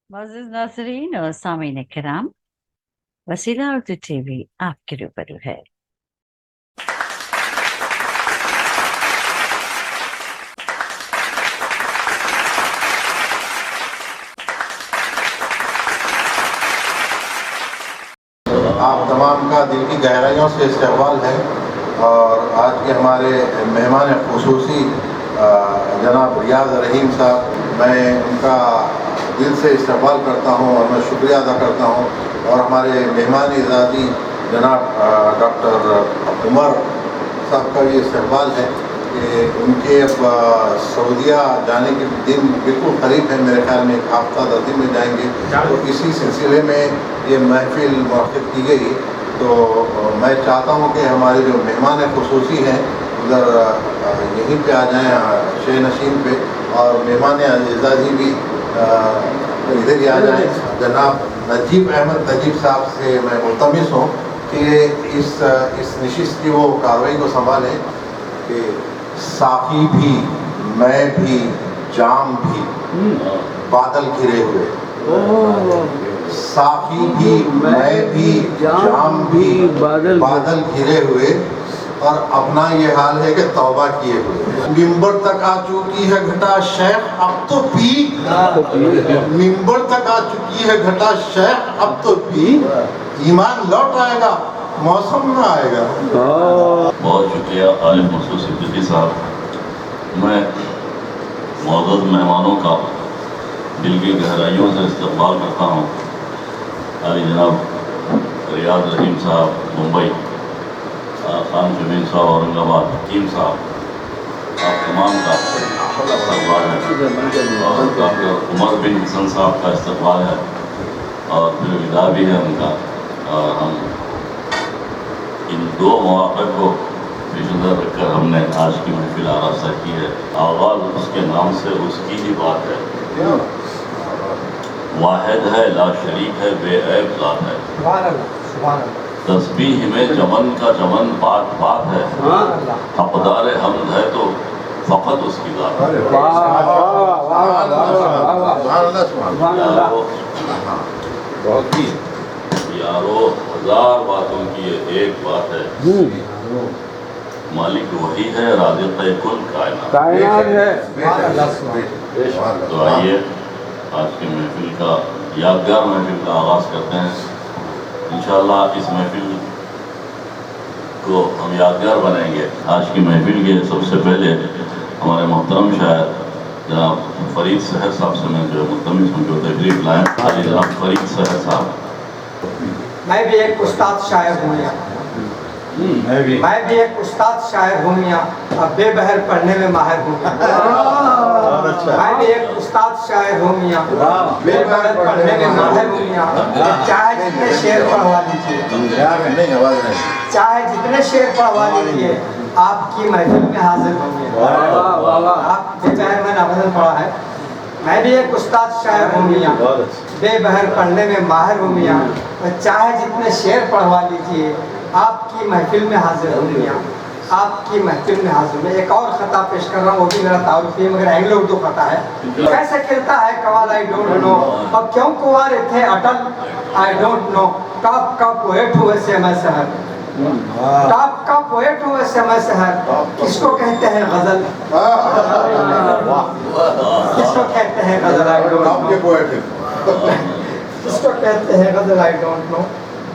معزز ناظرین اور سامعین کرام، وسیلہ اردو ٹی وی آپ کے روبرو ہے۔ آپ تمام کا دل کی گہرائیوں سے استقبال ہے، اور آج کے ہمارے مہمان خصوصی جناب ریاض رحیم صاحب، میں ان کا دل سے استقبال کرتا ہوں اور میں شکریہ ادا کرتا ہوں، اور ہمارے مہمان اعزازی جناب ڈاکٹر عمر صاحب کا بھی استقبال ہے کہ ان کے اب سعودیہ جانے کے دن بالکل قریب ہے، میرے خیال میں ایک ہفتہ 10 دن میں جائیں گے، تو اسی سلسلے میں یہ محفل منعقد کی گئی۔ تو میں چاہتا ہوں کہ ہمارے جو مہمان خصوصی ہیں ادھر یہیں پہ آ جائیں شہ نشین پہ، اور مہمان اعزازی بھی ادھر ہی آ جائیں۔ جناب نجیب احمد نجیب صاحب سے میں ملتمس ہوں کہ اس نشست کی وہ کارروائی کو سنبھالیں کہ ساقی بھی، میں بھی، جام بھی، بادل گھرے ہوئے، ساقی بھی، میں بھی، جام بھی، بادل گھرے ہوئے، اور اپنا یہ حال ہے کہ توبہ کیے ہوئے۔ ممبر تک آ چکی ہے گھٹا شیخ اب تو پی، ممبر تک آ چکی ہے گھٹا شیخ اب تو پی، ایمان لوٹ آئے گا موسم نہ آئے گا۔ بہت شکریہ عالم منصور صدیقی صاحب۔ میں معزز مہمانوں کا دل کی گہرائیوں سے استقبال کرتا ہوں۔ جناب ریاض رحیم صاحب ممبئی، خان جمیل صاحب اورنگ آباد، حکیم صاحب، آپ تمام کا استقبال ہے، اور ڈاکٹر عمر بن حسن صاحب کا استقبال ہے، اور پھر ودا بھی ہے ان کا، اور ہم ان دو مواقع کو پیش نظر رکھ کر ہم نے آج کی محفل آراستہ کی ہے۔ آغاز اس کے نام سے اس کی ہی بات ہے، واحد ہے، لا شریک ہے، بے عیب ذات ہے، تسبیح میں چمن کا چمن پاک پاک ہے، حقدار حمد ہے تو فقط اس کی ذات ہے۔ یارو ہزار باتوں کی یہ ایک بات ہے، مالک وہی ہے، رازق کل کائنات ہے۔ تو آئیے آج کی محفل کا، یادگار محفل کا آغاز کرتے ہیں۔ انشاءاللہ اس محفل کو ہم یادگار بنائیں گے۔ آج کی محفل کے سب سے پہلے ہمارے محترم شاعر جناب فرید سحر صاحب سے میں جو ملتمس ہوں جو تقریب لائیں، جناب فرید سحر صاحب۔ میں بھی ایک استاد شاعر ہوں یا میں بھی ایک استاد شاعر ہوں یا اب بے بہر پڑھنے میں ماہر ہوں یا میں بھی ایک استاد شاعر ہوں یا بے بہر پڑھنے میں ماہر ہوں یا چاہے جتنے شعر پڑھوا لیجیے، چاہے جتنے شعر پڑھوا لیجیے، آپ کی محفل میں حاضر ہوں گے۔ آپ بے بہر میں ناغزل پڑھا ہے، میں بھی ایک استاد شاعر ہوں میاں، بے بہر پڑھنے میں ماہر ہوں میاں، چاہے جتنے شعر پڑھوا لیجیے، آپ کی محفل میں حاضر ہوں میاں، آپ کی محفل میں حاضر۔ میں ایک اور خطا پیش کر رہا ہوں، وہ بھی میرا تعارف ہے مگر اینگلو اردو خطا ہے۔ کیسے کھلتا ہے قوال آئی ڈونٹ نو، اور کیوں کنوارے تھے Atal I don't know, top کا پویٹ ہوئے سے میں سحر، ٹاپ کا پویٹ ہوئے سے میں سحر، کس کو کہتے ہیں غزل، کس کو کہتے ہیں غزل آئی ڈونٹ نو، کس کو کہتے ہیں غزل آئی ڈونٹ نو۔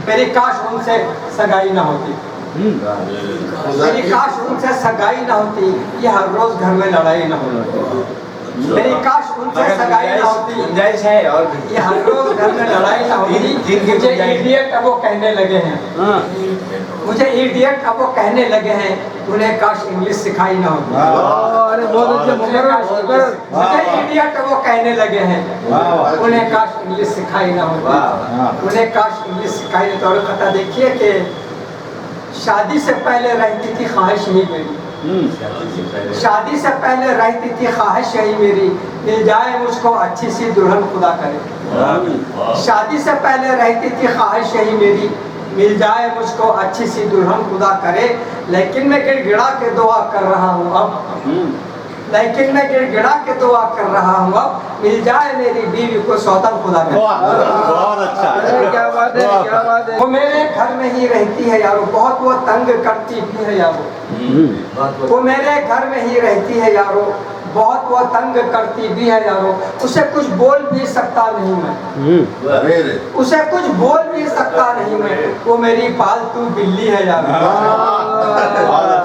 میری کاش ان سے سگائی نہ ہوتی، میری کاش ان سے سگائی نہ ہوتی، یہ ہر روز گھر میں لڑائی نہ ہوتی، میری کاش ان سے سگائی نہ ہوتی، یہ ہر روز گھر میں لڑائی نہ ہوتی۔ مجھے ایڈیٹ اب وہ کہنے لگے ہیں، مجھے ایڈیٹ اب وہ کہنے لگے ہیں، انہیں کاش انگلش سکھائی نہ ہوتی، مجھے ایڈیٹ اب وہ کہنے لگے ہیں، انہیں کاش انگلش سکھائی نہ ہوتی، انہیں کاش انگلش سکھائی نہ ہوتی۔ اور خطا دیکھیے کہ شادی سے پہلے رہتی تھی خواہش ہی میری، شادی سے پہلے رہتی تھی خواہش یہی میری، مل جائے مجھ کو اچھی سی دلہن خدا کرے، شادی سے پہلے رہتی تھی خواہش یہی میری، مل جائے مجھ کو اچھی سی دلہن خدا کرے، لیکن میں گڑ گڑا کے دعا کر رہا ہوں اب، لیکن میں گڑ گڑا کے دعا کر رہا ہوں اب مل جائے میری بیوی کو سوتن خدا کا. بہت اچھا. کیا بات ہے, کیا بات ہے. وہ میرے گھر میں ہی رہتی ہے یارو, بہت وہ تنگ کرتی بھی ہے یارو. وہ میرے گھر میں ہی رہتی ہے یارو, بہت وہ تنگ کرتی بھی ہے یارو. اسے کچھ بول بھی سکتا نہیں میں, اسے کچھ بول بھی سکتا نہیں میں. وہ میری پالتو بلی ہے یارو.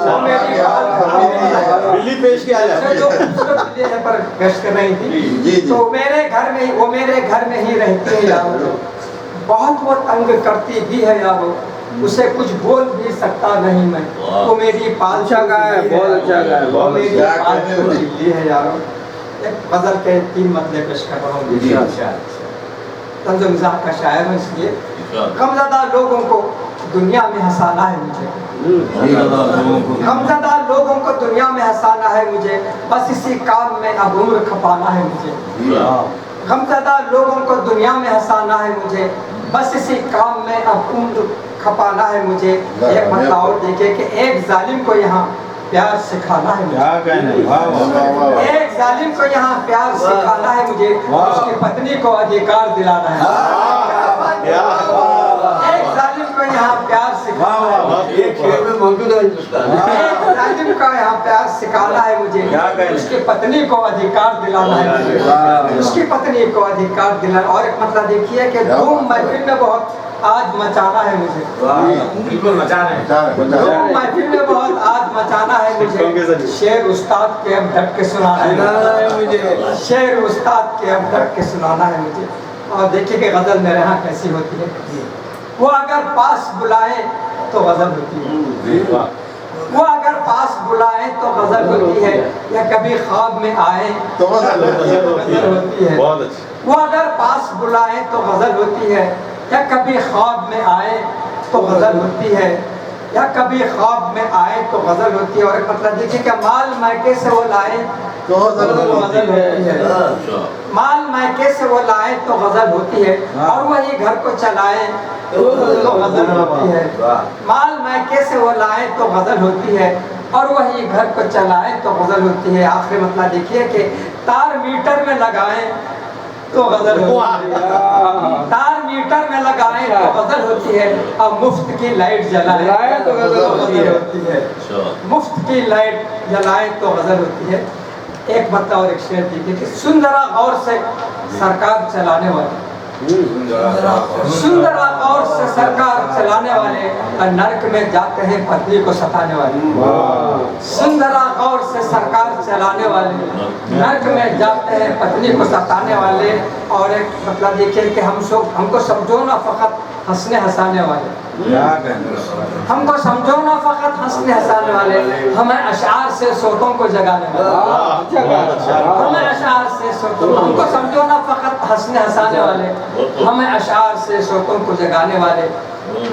وہ میری پالتو بلی ہے یارو. بلی پیش کیا جائے جو خوبصورت بلی ہے پر گشت کر رہی تھی, تو میرے گھر میں وہ میرے گھر میں ہی رہتی ہے یارو. بہت وہ تنگ کرتی بھی ہے یارو, اسے کچھ بول بھی سکتا نہیں میں. وہ میری پالتو بہت اچھا گایا, وہ میری پالتو بلی ہے یارو. ایک غزل کے 3 مطلب پیش کر رہا ہوں. طنز و مزاح کا شاعر ہوں, اس لیے غمزدہ لوگوں کو دنیا میں ہنسانا ہے مجھے. غمزدہ لوگوں کو دنیا میں ہنسانا ہے مجھے, بس اسی کام میں اب عمر کھپانا ہے مجھے. غمزدہ لوگوں کو دنیا میں ہنسانا ہے مجھے, بس اسی کام میں اب عمر کھپانا ہے مجھے. ایک مطلب اور دیکھیں کہ ایک ظالم کو یہاں پیار سکھانا ہے مجھے. ایک ظالم کو یہاں پیار سکھانا ہے مجھے, اس کی پتنی کو ادھیکار دلانا ہے. ایک ظالم کو یہاں پیار سکھانا ہے, ایک ظالم کا یہاں پیار سکھانا ہے مجھے, اس کی پتنی کو ادھیکار دلانا ہے مجھے. اس کی پتنی کو ادھیکار دلانا. اور ایک مطلب دیکھیے کہ دھوم محفل میں بہت آج مچانا ہے مجھے. بالکل مچانا ہے. دھوم محفل میں بہت آج مچانا ہے مجھے. شعر استاد کے اب ڈٹ کے سنانا ہے مجھے. شعر استاد کے اب ڈٹ کے سنانا ہے مجھے. اور دیکھیے کہ غزل میرے یہاں کیسی ہوتی ہے. وہ اگر پاس بلائے تو غزل ہوتی ہے. وہ اگر پاس بلائے تو غزل ہوتی ہے, یا کبھی خواب میں آئے تو غزل ہوتی ہے. وہ اگر پاس بلائے تو غزل ہوتی ہے, یا کبھی خواب میں آئے تو غزل ہوتی ہے. یا کبھی خواب میں آئے تو غزل ہوتی ہے. اور ایک مطلب دیکھیے کہ مال میکے سے وہ لائے تو غزل ہوتی ہے. مال میکے سے وہ لائے تو غزل ہوتی ہے, اور وہی گھر کو چلائے تو غزل ہوتی ہے. مال میکے سے وہ لائے تو غزل ہوتی ہے, اور وہی گھر کو چلائے تو غزل ہوتی ہے. آخری مطلب دیکھیے کہ تار میٹر میں لگائیں تو غزل ہوتی ہے. تار میٹر میں لگائیں تو غزل ہوتی ہے, اور مفت کی لائٹ جلائیں تو غزل ہوتی ہے. مفت کی لائٹ جلائیں تو غزل ہوتی ہے. ایک مطلب اور ایک شعر دیکھیے کہ سن ذرا غور سے سرکار چلانے والے, سن ذرا غور سے سرکار چلانے والے, نرک میں جاتے ہیں پتنی کو ستانے والے. سن ذرا غور سے سرکار چلانے والے, نرک میں جاتے ہیں پتنی کو ستانے والے. اور ایک مطلب دیکھیے کہ ہم کو سمجھو نا فقط ہنسنے ہنسانے والے, ہم کو سمجھو نا فقط ہنسنے ہنسانے والے, ہمیں اشعار سے صوتوں کو جگانے والے. ہمیں اشعار سے صوتوں, ہم کو سمجھو نا فقط ہنسنے ہنسانے والے, ہمیں اشعار سے صوتوں کو جگانے والے,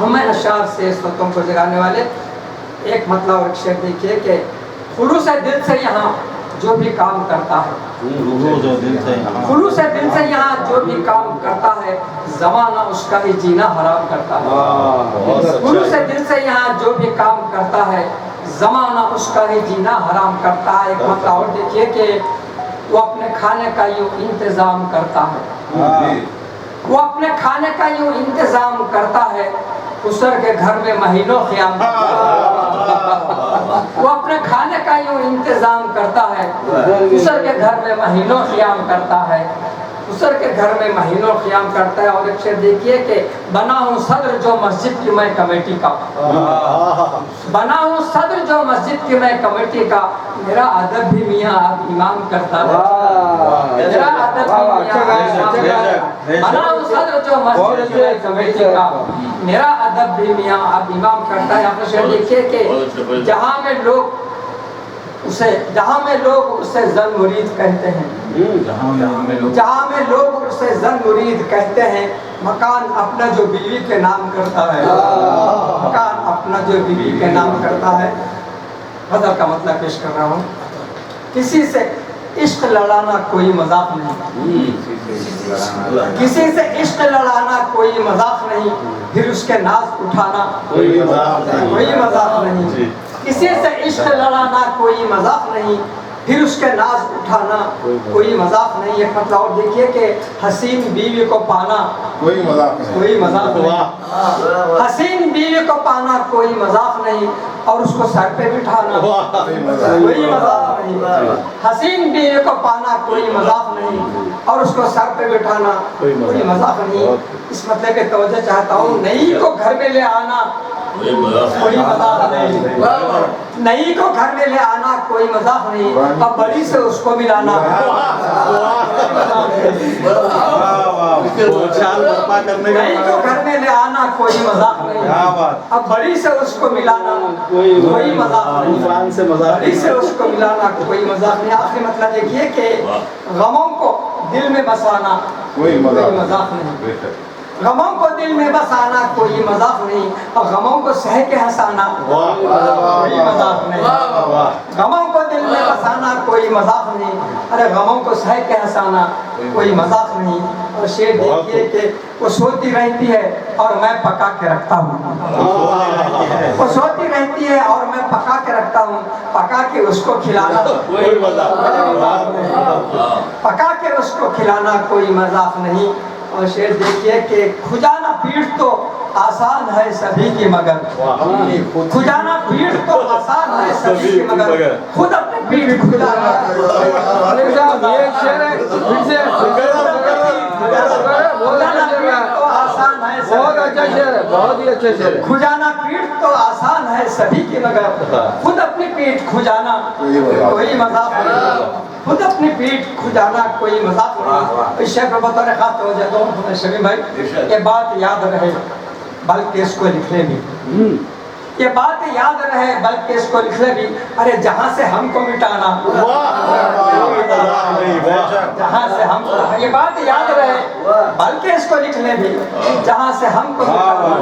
ہمیں اشعار سے صوتوں کو جگانے والے. ایک مطلب اور ایک شعر دیکھیے کہ خلوص دل سے یہاں جو بھی کام کرتا ہے, خلوص دل سے یہاں جو بھی کام کرتا ہے, زمانہ اس کا ہی جینا حرام کرتا ہے. خلوص دل سے یہاں جو بھی کام کرتا ہے, زمانہ اس کا ہی جینا حرام کرتا ہے. ایک مطلب اور دیکھیے کہ وہ اپنے کھانے کا یوں انتظام کرتا ہے, وہ اپنے کھانے کا یوں انتظام کرتا ہے, خسر کے گھر میں مہینوں قیام کرتا ہے. وہ اپنے کھانے کا یوں انتظام کرتا ہے, خسر کے گھر میں مہینوں قیام کرتا ہے, خسر کے گھر میں مہینوں قیام کرتا ہے. اور ایک شعر دیکھیے کہ بنا ہوں صدر جو مسجد کی میں کمیٹی کا, بنا ہوں صدر جو مسجد کی میں کمیٹی کا, میرا ادب بھی میاں اب امام کرتا ہے. میرا ادب بھی میاں بنا ہوں صدر جو مسجد کی میں کمیٹی کا, میرا ادب بھی میاں اب امام کرتا ہے. آپ شعر دیکھیے کہ جہاں میں لوگ اسے زن مرید کہتے ہیں, جہاں میں لوگ اسے زن مرید کہتے ہیں, مکان اپنا جو بیوی کے نام کرتا ہے, مکان اپنا جو بیوی کے نام کرتا ہے. غزل کا مطلب پیش کر رہا ہوں. کسی سے عشق لڑانا کوئی مذاق نہیں, کسی سے عشق لڑانا کوئی مذاق نہیں, پھر اس کے ناز اٹھانا کوئی مذاق نہیں. کسی سے عشق لڑانا کوئی مذاق نہیں, फिर उसके नाज उठाना कोई मजाक नहीं है। मतलब और देखिए कि हसीन बीवी को पाना कोई मजाक नहीं। कोई मजाक नहीं, हसीन बीवी को पाना कोई मजाक नहीं, और उसको सर पे बिठाना कोई मजाक नहीं, हसीन बीवी को पाना कोई मजाक नहीं, और उसको सर पे बिठाना कोई मजाक नहीं। इस मतलब के तवज्जो चाहता हूँ, नई को घर में ले आना कोई मजाक नहीं, नई को घर में ले आना कोई मजाक नहीं, अब बड़ी से उसको मिलाना नई को घर में ले आना कोई मजाक नहीं, अब बड़ी से उसको मिलाना कोई मजाक नहीं, बड़ी से उसको मिलाना कोई मजाक नहीं। आखिरी मतलब देखिए कि गमों को दिल में बसाना कोई मजाक नहीं, गमों को दिल में बसाना कोई मजाक नहीं, और गमों को सह के हंसाना कोई मजाक नहीं, गमों को दिल में बसाना कोई मजाक नहीं, अरे गमों को सह के हंसाना कोई मजाक नहीं। और शेर देखिए कि वो सोती रहती है और मैं पका के रखता हूँ, वो सोती रहती है और मैं पका के रखता हूँ, पका के उसको खिलाना पका के उसको खिलाना कोई मजाक नहीं। और शेर देखिए कि खुजाना पीठ तो आसान है सभी की मगर, खुजाना पीठ तो आसान है सभी की मगर, खुद अपनी पीठ खुजाना तो आसान है, बहुत अच्छा शेर है, बहुत ही अच्छा शेर है। खुजाना पीठ तो आसान है सभी की मगर, खुद अपनी पीठ खुजाना कोई मजाक नहीं, खुद अपनी पीठ खुजाना कोई मजाक नहीं। इस शेर पर बतौर खास तवज्जो दूं शमीम भाई, ये बात याद रहे बल्कि इसको लिखने भी, ये बात याद रहे बल्कि इसको लिखने भी, अरे जहाँ से हमको मिटाना जहाँ से हमको, ये बात याद रहे बल्कि इसको लिखने भी, जहाँ से हमको मिटाना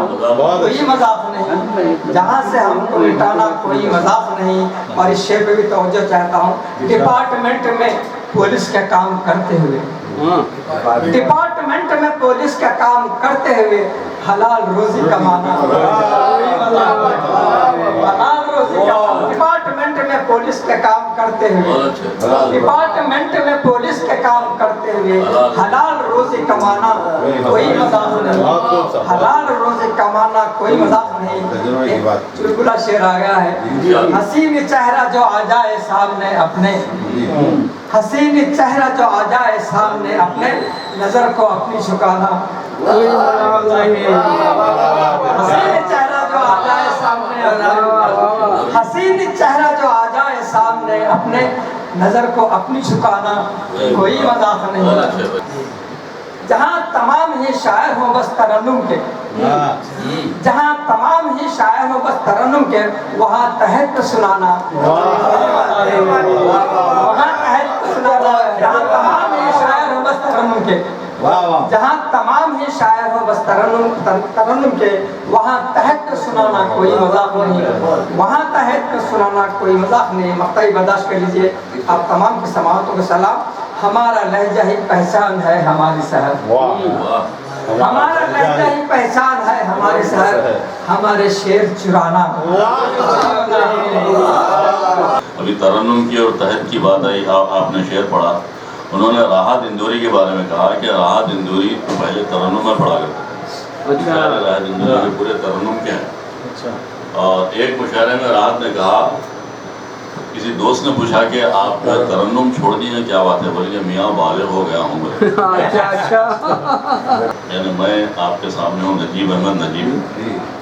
कोई मजाक नहीं, जहाँ से हमको मिटाना कोई मजाक नहीं। और इस शेर पे भी तवज्जो चाहता हूँ, डिपार्टमेंट में पुलिस का काम करते हुए, डिपार्टमेंट में पुलिस का काम करते हुए हलाल रोजी कमाना, हलाल रोजी कमाना, डिपार्टमेंट में पुलिस का काम करते हुए, डिपार्टमेंट में पुलिस का काम करते हुए हलाल रोजी कमाना कोई मजाक नहीं, हलाल रोजी कमाना कोई मजाक नहीं। चुलबुला शेर आ गया है, हसीन चेहरा जो आ जाए सामने अपने, हसीन चेहरा जो आ जाए सामने अपने, नजर को अपनी झुकाना हसीन चेहरा जो आ जाए सामने अपने, हसीन चेहरा जो आ जाए सामने अपने, नजर को अपनी झुकाना कोई मजाक नहीं। जहाँ तमाम ही शायर हो बस तरन्नुम के, जहाँ तमाम ही शायर हो बस तरन्नुम के, वहाँ तहत सुनाना, वहाँ तहत सुनाना, जहाँ तमाम ही शायर हो बस तरन्नुम के, जहाँ तमाम ही शायर हो बस तरन्नुम के, वहाँ तहत सुनाना कोई मजाक नहीं, वहाँ तहत सुनाना कोई मजाक नहीं। मक्तई बर्दाश्त कर लीजिए। आप तमाम की समाअतों को सलाम। हमारा लहजा ही पहचान है हमारी शहर, हमारा लहजा ही पहचान है हमारे शहर, हमारे शेर चुराना। अभी तरन्नुम की और तहत की बात आई, आपने शेर पढ़ा, उन्होंने राहत इंदौरी के बारे में कहा कि राहत इंदौरी तो पहले तरन्नुम में पढ़ा करते थे, राहत इंदौरी के पूरे तरन्नुम के हैं। और एक मुशायरे में राहत ने कहा, किसी दोस्त ने पूछा कि आप तरन्नुम छोड़ दिए, क्या बात है? बोले मियाँ बालिग हो गया हूँ। यानी मैं आपके सामने हूँ नजीब अहमद नजीब,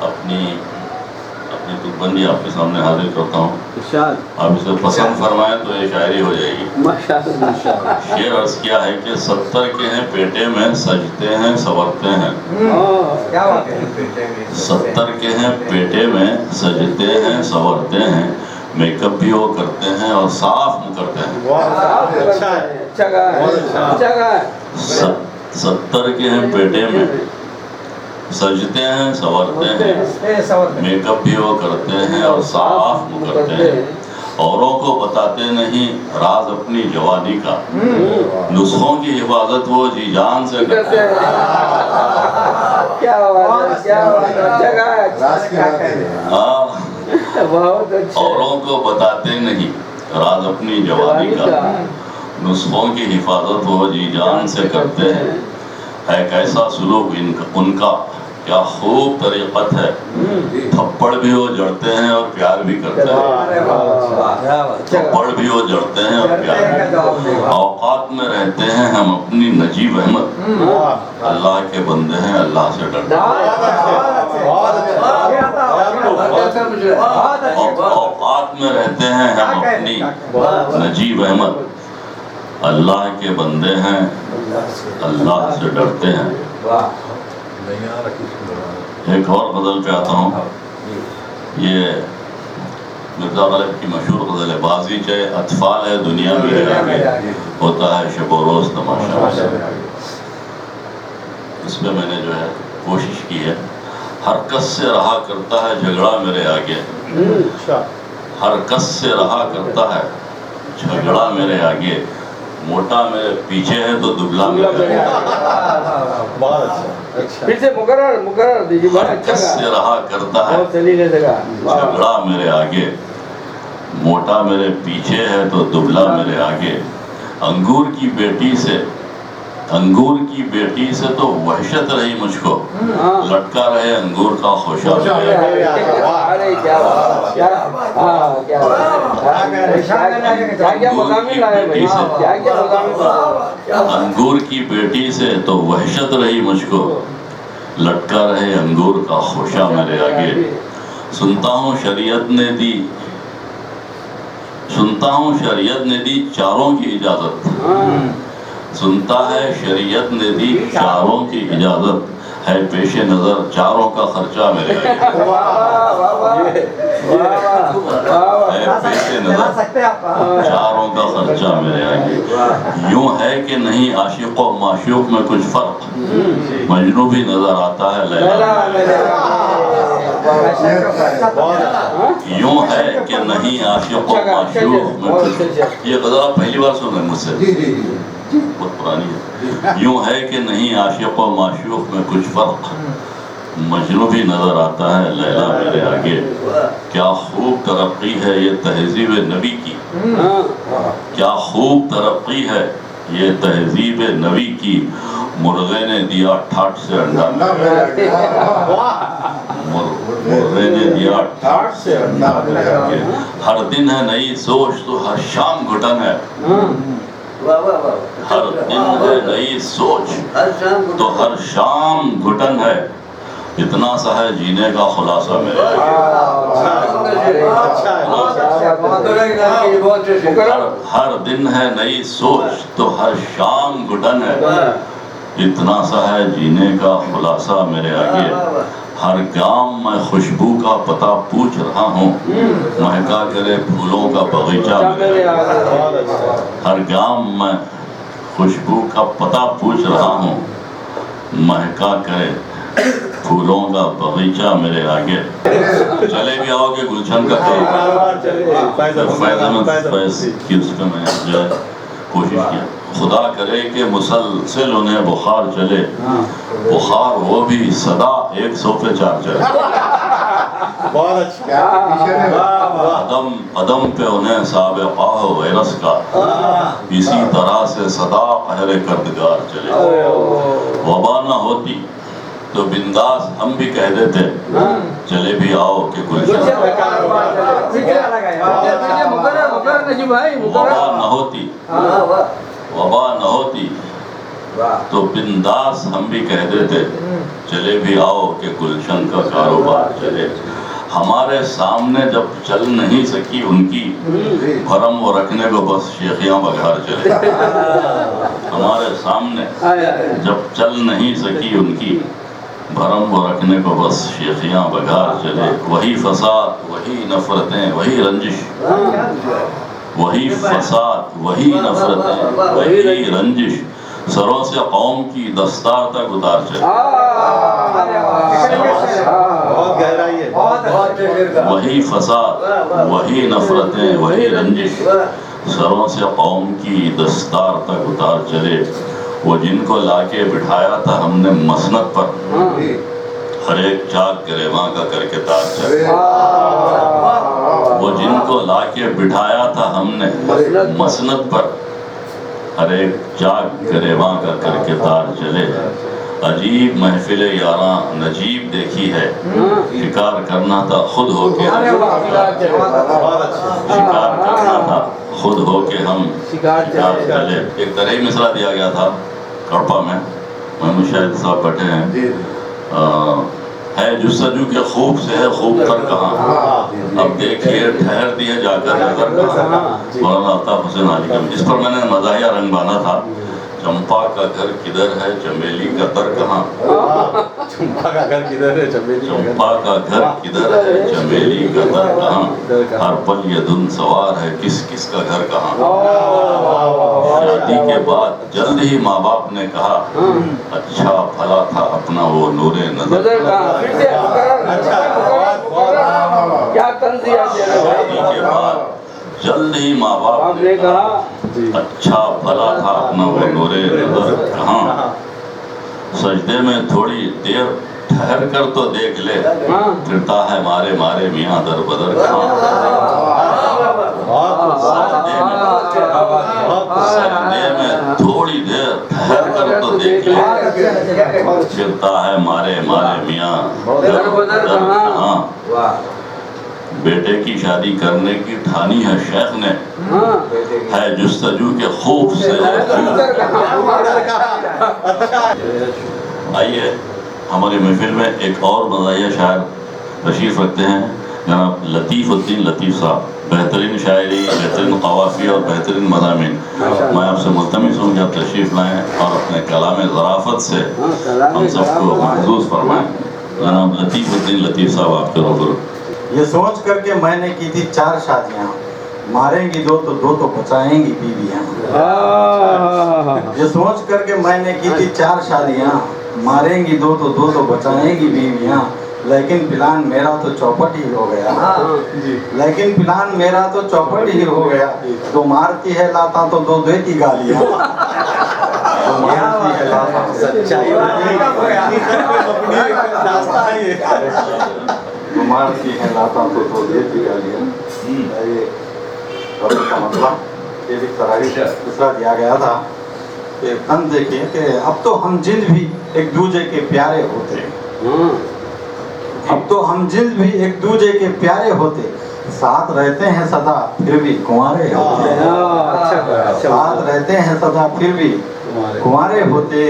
अपनी तुकबंदी आपके सामने हाजिर करता हूँ। आप इसे पसंद फरमाएं तो ये शायरी हो जाएगी। शेर अर्ज किया है कि 70 के हैं पेटे में, सजते हैं संवरते हैं। 70 के हैं पेटे में, सजते हैं संवरते हैं, मेकअप भी वो करते हैं और साफ करते हैं। 70 के हैं पेटे में, सजते हैं संवरते हैं, मेकअप भी वो करते हैं और साफ करते हैं, औरों को बताते नहीं राज अपनी जवानी का, नुस्खों की हिफाजत वो जी जान से करते हैं। औरों को बताते नहीं राज अपनी जवानी का, नुस्खों की हिफाजत वो जी जान से करते हैं, है कैसा सुलूक उनका, क्या खूब तरीक़त है, थप्पड़ भी वो जड़ते हैं और प्यार भी करते हैं, थप्पड़ भी वो जड़ते हैं और प्यार भी करते हैं। औकात में रहते हैं हम अपनी नजीब अहमद, अल्लाह के बंदे हैं अल्लाह से डरते हैं। औकात में रहते हैं हम अपनी नजीब अहमद, अल्लाह के बंदे हैं अल्लाह से डरते हैं। एक और गज़ल पे आता हूँ, ये मिर्ज़ा ग़ालिब की मशहूर गज़ल है, बाज़ी चाहे अतफ़ाल है दुनिया मेरे आगे, होता है शब व रोज़ तमाशा। इसमें मैंने जो है कोशिश की है, हर कस से रहा करता है झगड़ा मेरे आगे, हर कस से रहा करता है झगड़ा मेरे आगे, मोटा मेरे पीछे है तो दुबला मेरे आगे। बहुत अच्छा। फिर से मुकर्रर दीजिए, बड़ा अच्छा कस से रहा करता है बहुत सलीले से कहा। झगड़ा मेरे आगे, मोटा मेरे पीछे है तो दुबला मेरे आगे, अंगूर की बेटी से तो वहशत रही मुझको, लटका रहे अंगूर का खोशा मेरे आगे। अरे क्या बात, क्या मज़ामीन लाए भाई, क्या मज़ामीन। अंगूर की बेटी से तो वहशत रही मुझको, लटका रहे अंगूर का खोशा मेरे आगे। सुनता हूँ शरीयत ने दी चारों की इजाजत, सुनता है शरीयत ने दी चारों की इजाजत, है पेशे नजर चारों का खर्चा मेरे आगे, है पेशे नजर चारों का खर्चा मेरे आगे। यूं है कि नहीं आशिक व माशूक में कुछ फर्क, मजनू भी नजर आता है लैला। यूं है कि नहीं आशिक व माशूक में कुछ, ये गज़ल आप पहली बार सुन रहे हैं मुझसे, बहुत पुरानी है। यूं है कि नहीं आशिक व माशूक में कुछ फर्क, मजनू भी नजर आता है लैला मेरे आगे। क्या खूब तरक्की है ये तहजीब नबी की, क्या खूब तरक्की है ये तहजीब नबी की, मुर्गे ने दिया ठाठ से अंडा, मुर्गे ने दिया ठाठ से अंडा मेरे आगे। हर दिन है नई सोच तो हर शाम घुटन है, हर दिन है नई सोच तो हर शाम घुटन है, इतना सा है जीने का खुलासा मेरे हर दिन है नई सोच तो हर शाम घुटन है, इतना सा है जीने का खुलासा मेरे आगे। हर गांव में खुशबू का पता पूछ रहा हूँ, महका करे फूलों का बगीचा मेरे आगे। हर गांव में खुशबू का पता पूछ रहा हूँ, महका करे फूलों का बगीचा मेरे आगे। चले भी आओगे गुलशन का फैज़ की उसका मैंने जो है कोशिश किया। खुदा करे कि मुसलसल उन्हें बुखार चले, बुखार वो भी सदा 100 पे 4 चले। बहुत अच्छा। अदम पे उन्हें साबिक़ा हो वायरस का, इसी तरह से सदा कहरे कर्दगार चले। वबा न होती तो बिंदास हम भी कह देते, चले भी आओ कि गुलशन। वबा न होती तो बिंदास हम भी कह देते, चले भी आओ कि गुलशन का कारोबार चले। हमारे सामने जब चल नहीं सकी उनकी, भरम वो रखने को बस शेखियाँ बघार चले। हमारे सामने जब चल नहीं सकी उनकी, भरम वो रखने को बस शेखियाँ बघार चले। वही फसाद वही नफरतें वही रंजिश, वही फसाद वही नफरतें वही रंजिश, सरों से कौम की दस्तार तक उतार चले। बहुत गहराई है। वही फसाद वही नफरतें वही रंजिश, सरों से कौम की दस्तार तक उतार चले। वो जिनको लाके बिठाया था हमने मसनद पर, हर एक चाक गिरेवां का करके तार चले। वो जिनको लाके बिठाया था हमने मसनद पर, हर एक चाक गिरेवां का करके तार चले। अजीब महफिल यारा नजीब देखी है, शिकार करना था खुद होके, शिकार करना था खुद होके हम शिकार चले। एक तरह मिसरा दिया गया था कड़पा में, महमूद शाहिद साहब बैठे हैं। है जुस्सजू के खूब से है खूब तर कहाँ, अब देखिए ठहर दिए जाकर नजर कहाँ। मौलाना अल्ताफ हुसैन अली का, इस पर मैंने मज़ाहिया रंग बांधा था। चंपा का घर किधर है चमेली का तर कहाँ, चंपा का घर किधर है चमेली, चंपा का घर किधर है चमेली का तर कहाँ, हर पल ये धुन सवार है किस किस का घर कहाँ। शादी के बाद जल्द ही माँ बाप ने कहा, अच्छा भला था अपना वो नूरे नजर। क्या तंजिया शादी के बाद जल्द ही माँ बाप ने कहा, अच्छा भला था अपना वो नूरे नजर कहाँ। सजदे में थोड़ी देर ठहर कर तो देख ले, फिरता है मारे मारे मियाँ दर बदर कहाँ। सजदे में थोड़ी देर ठहर कर तो देख ले, फिरता है मारे मारे मियाँ दर बदर कहाँ। बेटे की शादी करने की ठानी है शेख ने, है जुस्तजू के खूब से। आइए हमारी महफिल में एक और मज़ाहिया शायर तशरीफ़ रखते हैं, जनाब लतीफ़ उद्दीन लतीफ़ साहब। बेहतरीन शायरी, बेहतरीन क़वाफ़ी और बेहतरीन मज़ामीन। मैं आपसे मुल्तमिस हूँ कि आप तशरीफ़ लाएँ और अपने कलाम ज़राफ़त से हम सबको महसूस फरमाएँ। जनाब लतीफ़ उद्दीन लतीफ़ साहब आपके रूबरू। ये सोच करके मैंने की थी 4 शादियाँ, मारेंगी दो तो बचाएंगी बीवियाँ। ये सोच करके मैंने की थी 4 शादियाँ, मारेंगी दो तो बचाएंगी बीवियाँ। लेकिन प्लान मेरा तो चौपट ही हो गया, लेकिन प्लान मेरा तो चौपट ही हो गया। तो मारती है लाता तो दो देती गालियाँ। तो मारती है लाता सच्चाई मारती है लाता तो देती गालियाँ। ये का मतलब ये भी दूसरा दिया गया था कि तन देखिए कि अब तो हम जिंद भी एक दूजे के प्यारे होते, अब तो हम जिंद भी एक दूजे के प्यारे होते। साथ रहते हैं सदा फिर भी कुंवारे होते, साथ रहते हैं सदा फिर भी कुंवारे होते।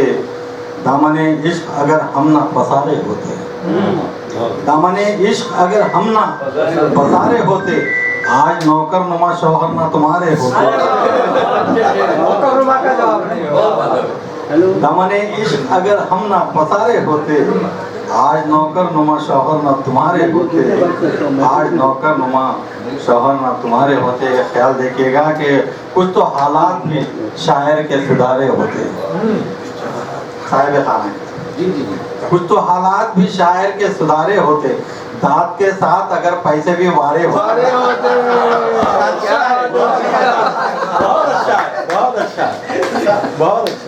दामने इश्क अगर हम ना पसारे होते, दामने इश्क अगर हम ना पसारे होते, आज नौकर नुमा शौहर ना तुम्हारे होते। दामने इश्क अगर हम ना पसारे होते, आज नौकर नुमा शौहर ना तुम्हारे होते, आज नौकर नुमा शौहर ना तुम्हारे होते। ख्याल देखिएगा कि कुछ तो हालात भी शायर के सुधारे होते, साहिब खाने कुछ तो हालात भी शायर के सुधारे होते। दांत के साथ अगर पैसे भी वारे होते।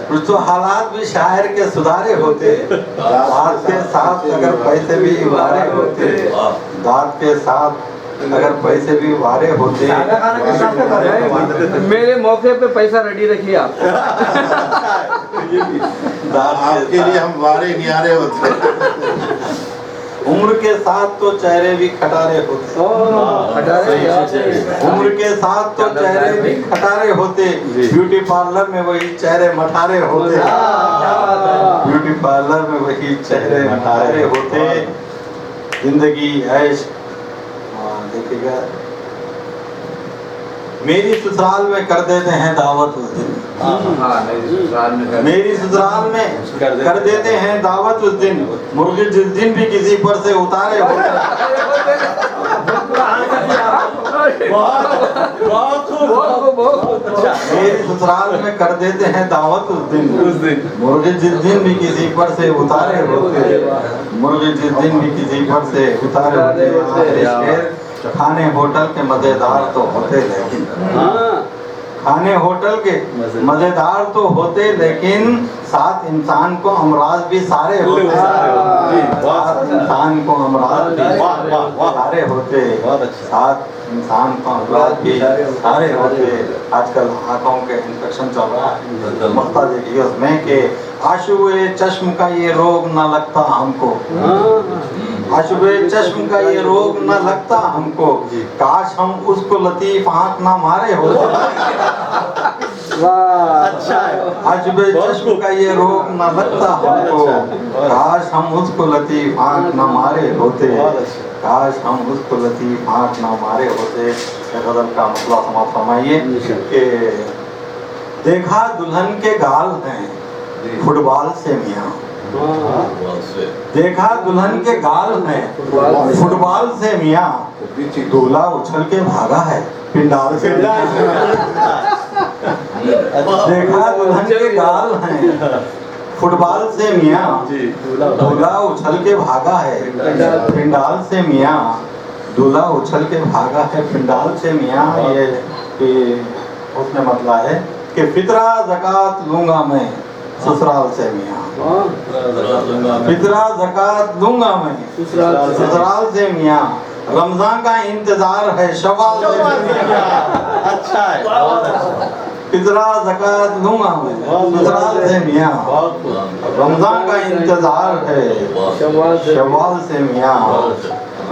कुछ तो हालात भी शायर के सुधारे होते। दांत के साथ अगर पैसे भी वारे होते, दांत के साथ अगर पैसे भी वारे होते। मेरे मौके पे पैसा रेडी रखिए आप। आपके लिए हम वारे नियारे होते। उम्र के साथ तो चेहरे भी खटारे होते, उम्र के साथ तो चेहरे भी खटारे होते। ब्यूटी पार्लर में वही चेहरे मठारे होते, ब्यूटी पार्लर में वही चेहरे मठारे होते। जिंदगी ऐश देखिएगा, मेरी ससुराल में कर देते हैं दावत उस दिन, मेरी ससुराल में कर देते हैं दावत उस दिन। मुर्गे जिस दिन भी किसी पर से उतारे होते। मेरी ससुराल में कर देते हैं दावत उस दिन, मुर्गे जिस दिन भी किसी पर से उतारे होते, मुर्गे जिस दिन भी किसी पर से उतारे होते। खाने होटल के मजेदार तो होते, लेकिन खाने होटल के मजेदार तो होते लेकिन साथ इंसान को अमराज भी सारे होते, साथ इंसान को अमराज भी सारे होते, साथ इंसान को अमराज भी सारे होते। आजकल आंखों के इन्फेक्शन चल रहा है, मक्ता देखिए उसमें कि आशुए चश्म का ये रोग न लगता हमको, आशुए चश्म का ये रोग न लगता हमको, काश हम उसको लतीफ आंख ना मारे होते। अच्छा है। आशुए चश्म का ये रोग न लगता हमको, काश हम उसको लतीफ आंख न मारे होते, काश हम उसको लतीफ आंख न मारे होते। गजल का मसला समाप्त फरमाइए कि देखा दुल्हन के गाल हैं फुटबॉल से मियाँ, देखा दुल्हन के गाल हैं फुटबॉल से मियाँ, दूल्हा उछल के भागा है पिंडाल से। देखा दुल्हन के गाल हैं फुटबॉल से मियाँ, दूल्हा उछल के भागा है पिंडाल से मियाँ, दूल्हा उछल के भागा है पिंडाल से मियाँ। ये उसने मतलब है कि फितरा ज़कात लूंगा मैं ससुराल से मियाँ, फितरा ज़कात लूंगा मैं ससुराल से मियाँ, रमजान का इंतजार है शवाल से मियाँ। अच्छा है। फितरा ज़कात लूंगा मैं ससुराल से मियाँ, रमजान का इंतजार है शवाल से मियाँ,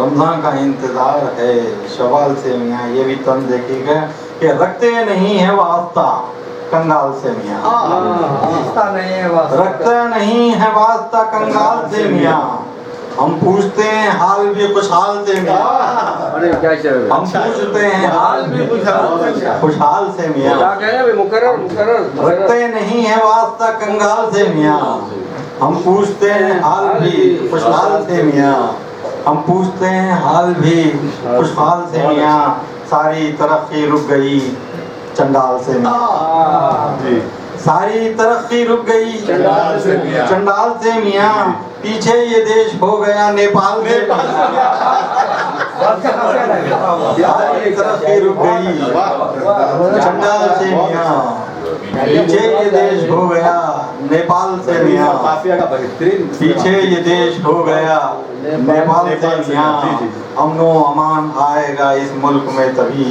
रमजान का इंतजार है शवाल से मियाँ। ये भी तन देखिएगा कि रखते नहीं है वास्ता कंगाल से मियाँ, नहीं है वास्ता, रखते नहीं है वास्ता कंगाल से मियाँ, हम पूछते हैं हाल भी खुशहाल से मियाँ, अरे क्या शेर हम पूछते हैं हाल भी खुशहाल से मियाँ, क्या कह रहे हैं मुकर्रर रखते नहीं है वास्ता कंगाल से मियाँ, हम पूछते हैं हाल भी खुशहाल से मियाँ, हम पूछते हैं हाल भी खुशहाल से मियाँ, सारी तरक्की रुक गई चंडाल से मियाँ, सारी तरक्की रुक गई चंडाल से मियाँ, पीछे ये देश हो गया नेपाल से, सारी तरक्की रुक गई चंडाल से मियाँ, पीछे ये देश हो गया नेपाल से मियाँ, पीछे ये देश हो गया नेपाल से मियाँ, अमनो अमान आएगा इस मुल्क में तभी,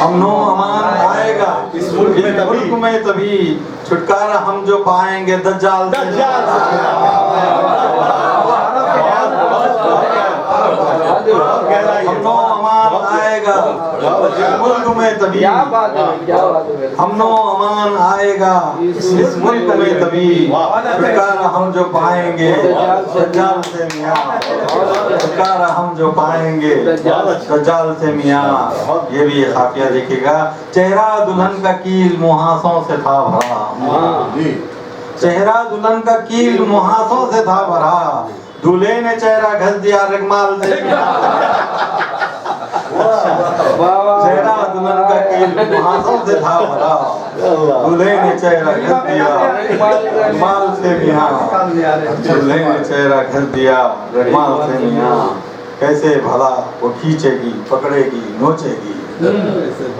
अमनो अमान आएगा इस मुल्क में तभी, छुटकारा हम जो पाएंगे दज्जाल से, अमनो अमान आएगा इस मुल्क में तभी, क्या बात है अमनो अमान आएगा इस मुल्क में तभी, छुटकारा हम जो पाएंगे दज्जाल से मियाँ, छुटकारा हम जो पाएंगे दज्जाल से मियाँ। ये भी खाफिया देखिएगा, चेहरा दुल्हन का कील मुहासों से था भरा, चेहरा दुल्हन का कील मुहासों से था भरा, दूल्हे ने चेहरा घस दिया रगमाल से, चेहरा दुल्हन का कील मुहासों से था भरा, दूल्हे ने चेहरा घस दिया रगमाल से मियाँ, दूल्हे ने चेहरा घस दिया रगमाल से मियाँ। कैसे भला वो खींचेगी पकड़ेगी नोचेगी,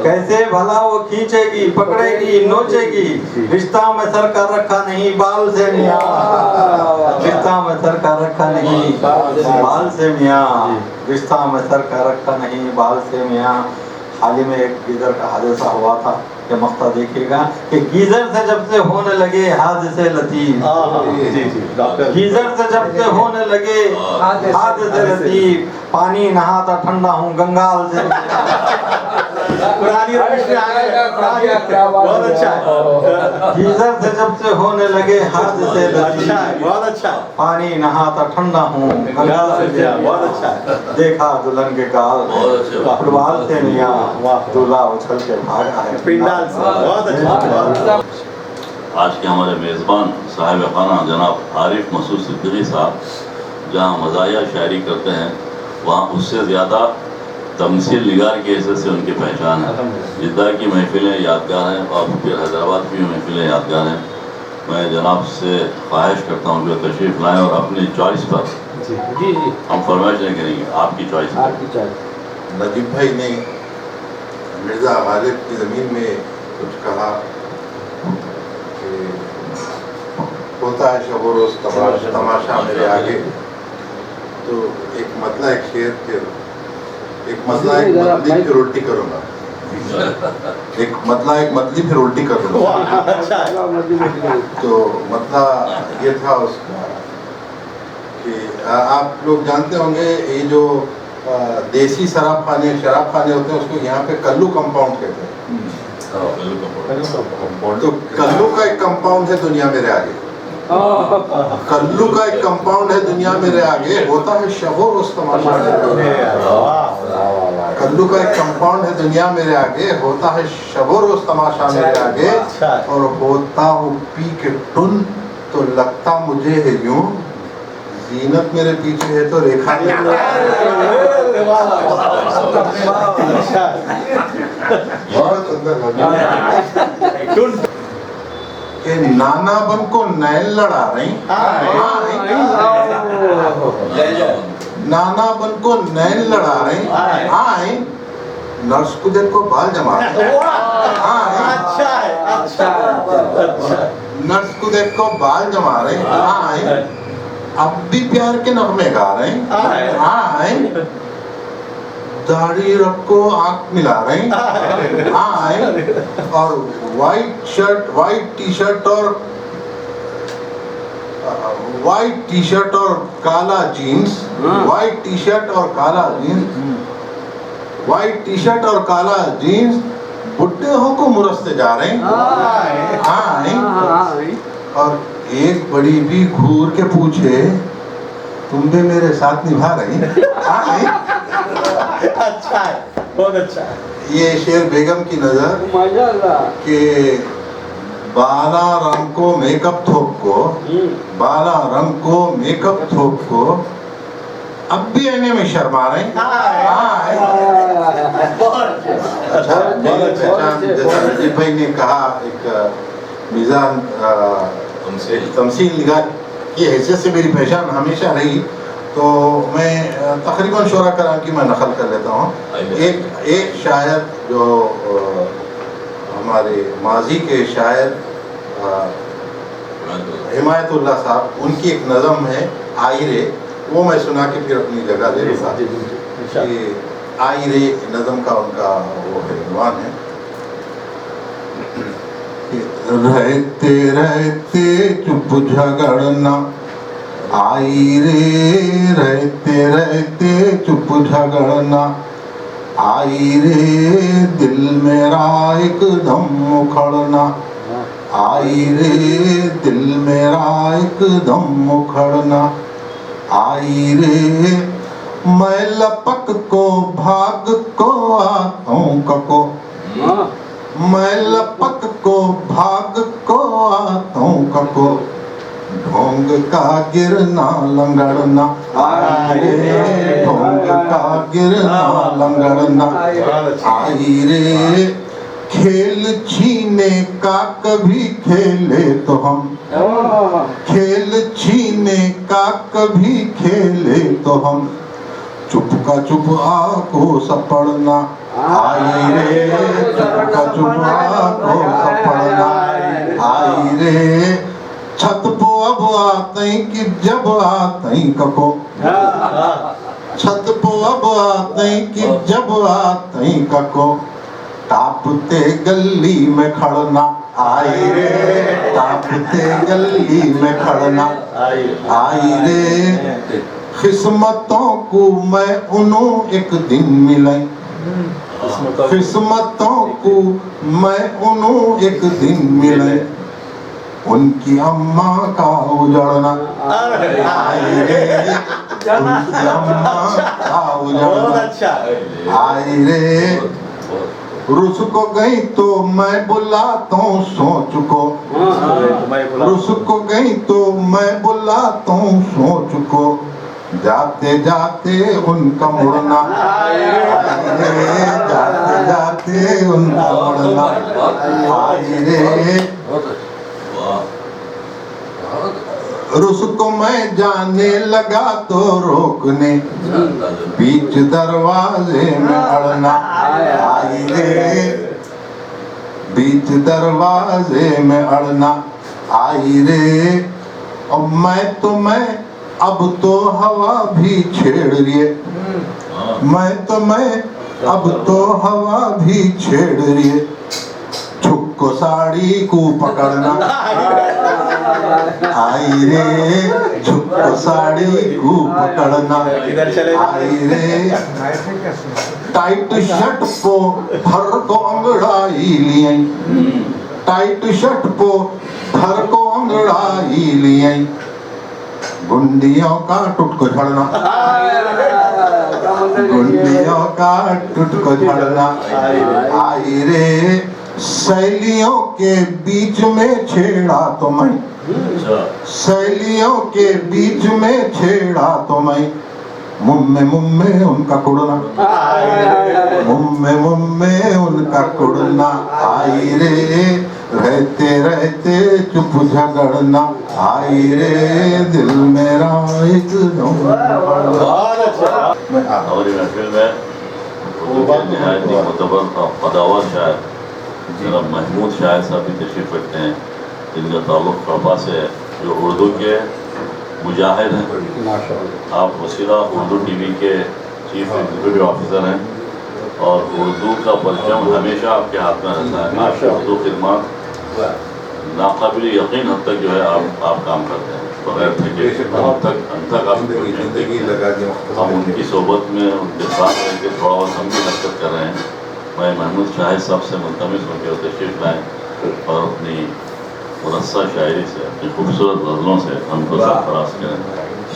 कैसे भला वो खींचेगी पकड़ेगी नोचेगी, रिश्ता में सर का रखा नहीं बाल से मियाँ, रिश्ता में सर का रखा नहीं बाल से मियाँ, रिश्ता में सर का रखा नहीं बाल से मियाँ। हाल ही में एक गीजर का हादसा हुआ था, ये मक्ता देखिएगा कि गीजर से जब से होने लगे हादसे लतीफ, गीजर से जब से होने लगे हादसे लतीफ, पानी नहाता ठंडा हूँ गंगाल से, पुरानी रविश में आ गए, बहुत अच्छा है। गीजर से जब से होने लगे हादसे लतीफ, बहुत अच्छा, पानी नहाता ठंडा हूँ गंगाल से, बहुत अच्छा है। देखा दुल्हन के गाल फुटबॉल से मियाँ, दूल्हा उछल के भागा है पिंडाल से, बहुत अच्छा। आज के हमारे मेज़बान साहिब खाना जनाब आरिफ मसूद सिद्दीकी साहब जहाँ मज़ाहिया शायरी करते हैं, वहाँ उससे ज़्यादा तमसील निगार की हैसियत से उनकी पहचान है। जिद्दा की महफिलें यादगार हैं और फिर हैदराबाद की महफिलें यादगार हैं। मैं जनाब से ख्वाहिश करता हूँ कि वो तशरीफ़ लाएँ और अपनी चॉइस पर जी हम फरमाइश नहीं करेंगे, आपकी चॉइस पर। नजीब भाई ने मिर्ज़ा गालिब की ज़मीन में कुछ कहा कि होता है शब व रोज़ तमाशा मेरे आगे, तो एक मतला एक शेर फिर एक मतला एक मतली फिर उल्टी करूँगा, एक मतला एक मतली फिर उल्टी करूँगा। अच्छा तो मतला ये था उसका कि आप लोग जानते होंगे ये जो देसी शराब खाने होते हैं उसको यहाँ पे कल्लू कंपाउंड कहते हैं। तो कल्लू का एक कंपाउंड है दुनिया मेरे आगे, कल्लू का एक कंपाउंड है दुनिया मेरे आगे, होता है शब व रोज़ तमाशा। कल्लू का एक कंपाउंड है दुनिया मेरे आगे, होता है शब व रोज़ तमाशा मेरे आगे, और होता हूँ पी के टुन तो लगता मुझे है यूं, जीनत मेरे पीछे है तो रेखा के नाना बन को नैन लड़ा रही, नाना बन को नैन लड़ा रही, आए नर्स को देखो बाल जमा रहे, नर्स को देखो बाल जमा रहे, आए अब भी प्यार के नगमे गा रहे हैं, आए दाढ़ी रखो आंख मिला रहे हैं, आए और वाइट टी शर्ट और काला जीन्स, वाइट टी शर्ट और काला जीन्स बुड्ढे हो को मुरसते जा रहे हैं, आए और एक बड़ी भी घूर के पूछे तुम भी मेरे साथ निभा रही। अच्छा है, बहुत अच्छा है। ये शेर बेगम की नजर कि 12 रंग को मेकअप थोप को, 12 रंग को मेकअप थोप को अब भी आईने में शर्मा रहे हैं। अच्छा, जैसा रजीब भाई ने कहा एक मिजान तमसील निगाह की हैसियत से मेरी पहचान हमेशा रही, तो मैं तकरीबन शोरा कराम की मैं नकल कर लेता हूँ। एक शायर जो हमारे माजी के शायर हिमायतुल्लाह साहब, उनकी एक नज़म है आयरे, वो मैं सुना के फिर अपनी जगह ले लूँगा। ये आयरे नज़म का उनका वो है عنوان है। रहते रहते चुप झगड़ना आई रे, रहते रहते चुप झगड़ना आई रे, दिल मेरा एकदम उखड़ना आई रे, दिल मेरा एकदम उखड़ना आई रे, मैं लपक को भाग को आतों को, मैं लपक को भाग को आतों को, ढोंग का गिरना लंगड़ना आई रे, ढोंग का गिरना लंगड़ना आई रे, खेल छीने का कभी खेले तो हम, खेल छीने का कभी खेले तो हम, चुप का चुप आको सपड़ना आई रे, चुप का चुप आको सपड़ना आई रे, छत पो अब आते कि जब आते कको, छत पो अब आते कि जब आते कको, तापते गली में खड़ना आई रे, तापते गली में खड़ना आई रे, किस्मतों को मैं उन्हों एक दिन मिलाई, किस्मतों को मैं उन्हों एक दिन मिलाई, उनकी अम्मा का उजड़ना आई रे, उनकी अम्मा का उजड़ना आई रे, रुस को गई तो मैं बुलाता हूँ सोच को, रुस को गई तो मैं बुलाता हूँ सोच को, जाते जाते उनका मुड़ना आई रे, जाते जाते उनका मुड़ना आई रे, रुस को मैं जाने लगा तो रोकने, बीच दरवाजे में अड़ना आई रे, बीच दरवाजे में अड़ना आई रे। और मैं अब तो हवा भी छेड़ रही है, मैं अब तो हवा भी छेड़ रही है। झुक को साड़ी को पकड़ना आई रे, झुक को साड़ी को पकड़ना आई रे। टाइट शर्ट को भर को अंगड़ाई लिए, टाइट शर्ट को भर को अंगड़ाई लिए। गुंडियों का टुट को झड़ना, गुंडियों का टुट को झड़ना आई रे। सहेलियों के बीच में छेड़ा तो मैं, सहेलियों के बीच में छेड़ा तो मैं। मुम्मे उनका कुड़ना, मुम्मे उनका कुड़ना आई रे। रहते रहते चुप झगड़ना आई रे, दिल मेरा एक हमारी महफिल में उर्दू के निहायत ही मुतबर पदावर शायर जनाब महमूद शायर साहब भी तशरीफ़ रखते हैं, जिनका ताल्लुक़ कड़पा से है, जो उर्दू के मुजाहिद हैं। आप वसीला उर्दू टीवी के चीफ एग्जीक्यूटिव ऑफिसर हैं और उर्दू का परचम हमेशा आपके हाथ में रहता है। उर्दू खिदमत नाकाबिल यकीन हद तक जो है आप काम करते हैं बगैर थके, अंत तक आप हम उनकी सोबत में उनके साथ रह के थोड़ा बहुत हम भी हरकत कर रहे हैं। मैं महमूद शाहिद साहब से मुल्तमिस होकर तशरीफ़ लाएँ और अपनी मुनस्सा शायरी से, अपनी खूबसूरत गज़लों से हमको सरफराज करें।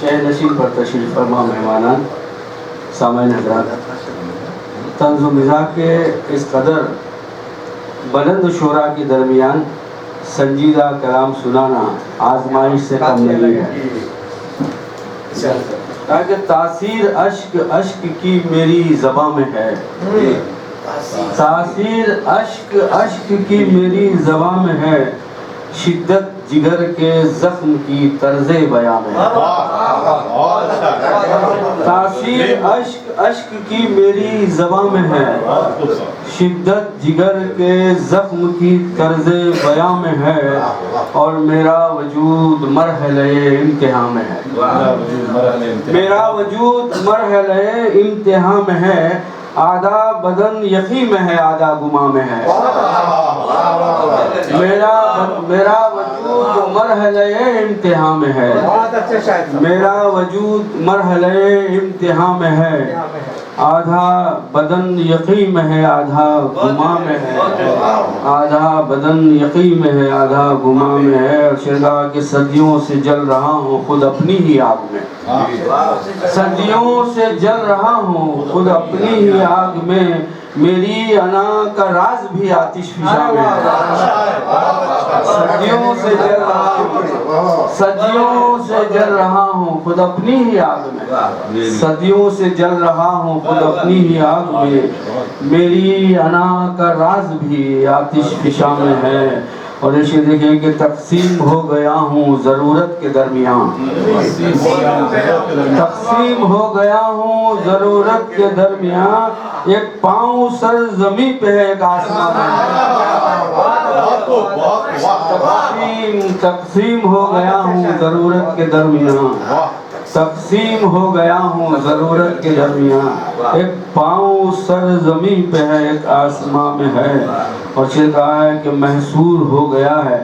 शहर नशीन पर तशरीफ़ फरमा मेहमानान, सामाइन हज़रात, तंज़ व मिज़ाह के इस कदर बुलंद शोरा के दरमियान संजीदा कलाम सुनाना आजमाइश से कम नहीं है। ताकि तासीर अश्क अश्क की मेरी ज़बां में है, तासीर अश्क अश्क की मेरी ज़बां में है, शिद्दत जिगर के ज़ख्म की तर्ज़े बयां में है। तासीर अश्क अश्क की मेरी ज़बां में है, शिद्दत जिगर के ज़ख्म की तर्ज़े बयां में है, और मेरा वजूद मरहले इम्तिहान में है। मेरा वजूद मरहले इम्तिहान में है, आधा बदन यकी में है, आधा गुमा में है। मेरा वजूद मरहले इम्तिहान में है, मेरा वजूद मरहले इम्तिहान में है, आधा बदन यकी में है, आधा गुमा में है, आधा बदन यकी में है, आधा गुमा में है। और शिरगा के सदियों से जल रहा हूँ खुद अपनी ही आग में, सदियों से जल रहा हूँ खुद अपनी ही आग में, मेरी अना का राज भी आतिश फिशा में है। सदियों से जल रहा हूँ, सदियों से जल रहा हूँ खुद अपनी ही आग में, सदियों से जल रहा हूँ खुद अपनी ही आग में, मेरी अना का राज भी आतिश फिशा में है। और इसे देखें कि तकसीम हो गया हूँ ज़रूरत के दरमियान, तकसीम हो गया हूँ ज़रूरत के दरमियान, एक पाँव सर ज़मीं पे है एक आसमान में। तकसीम हो गया हूँ ज़रूरत के दरमियान, तकसीम हो गया हूँ ज़रूरत के दरमियान, एक पाँव सर ज़मीं पे है एक आसमां में है। और ये कहा है कि महसूर हो गया है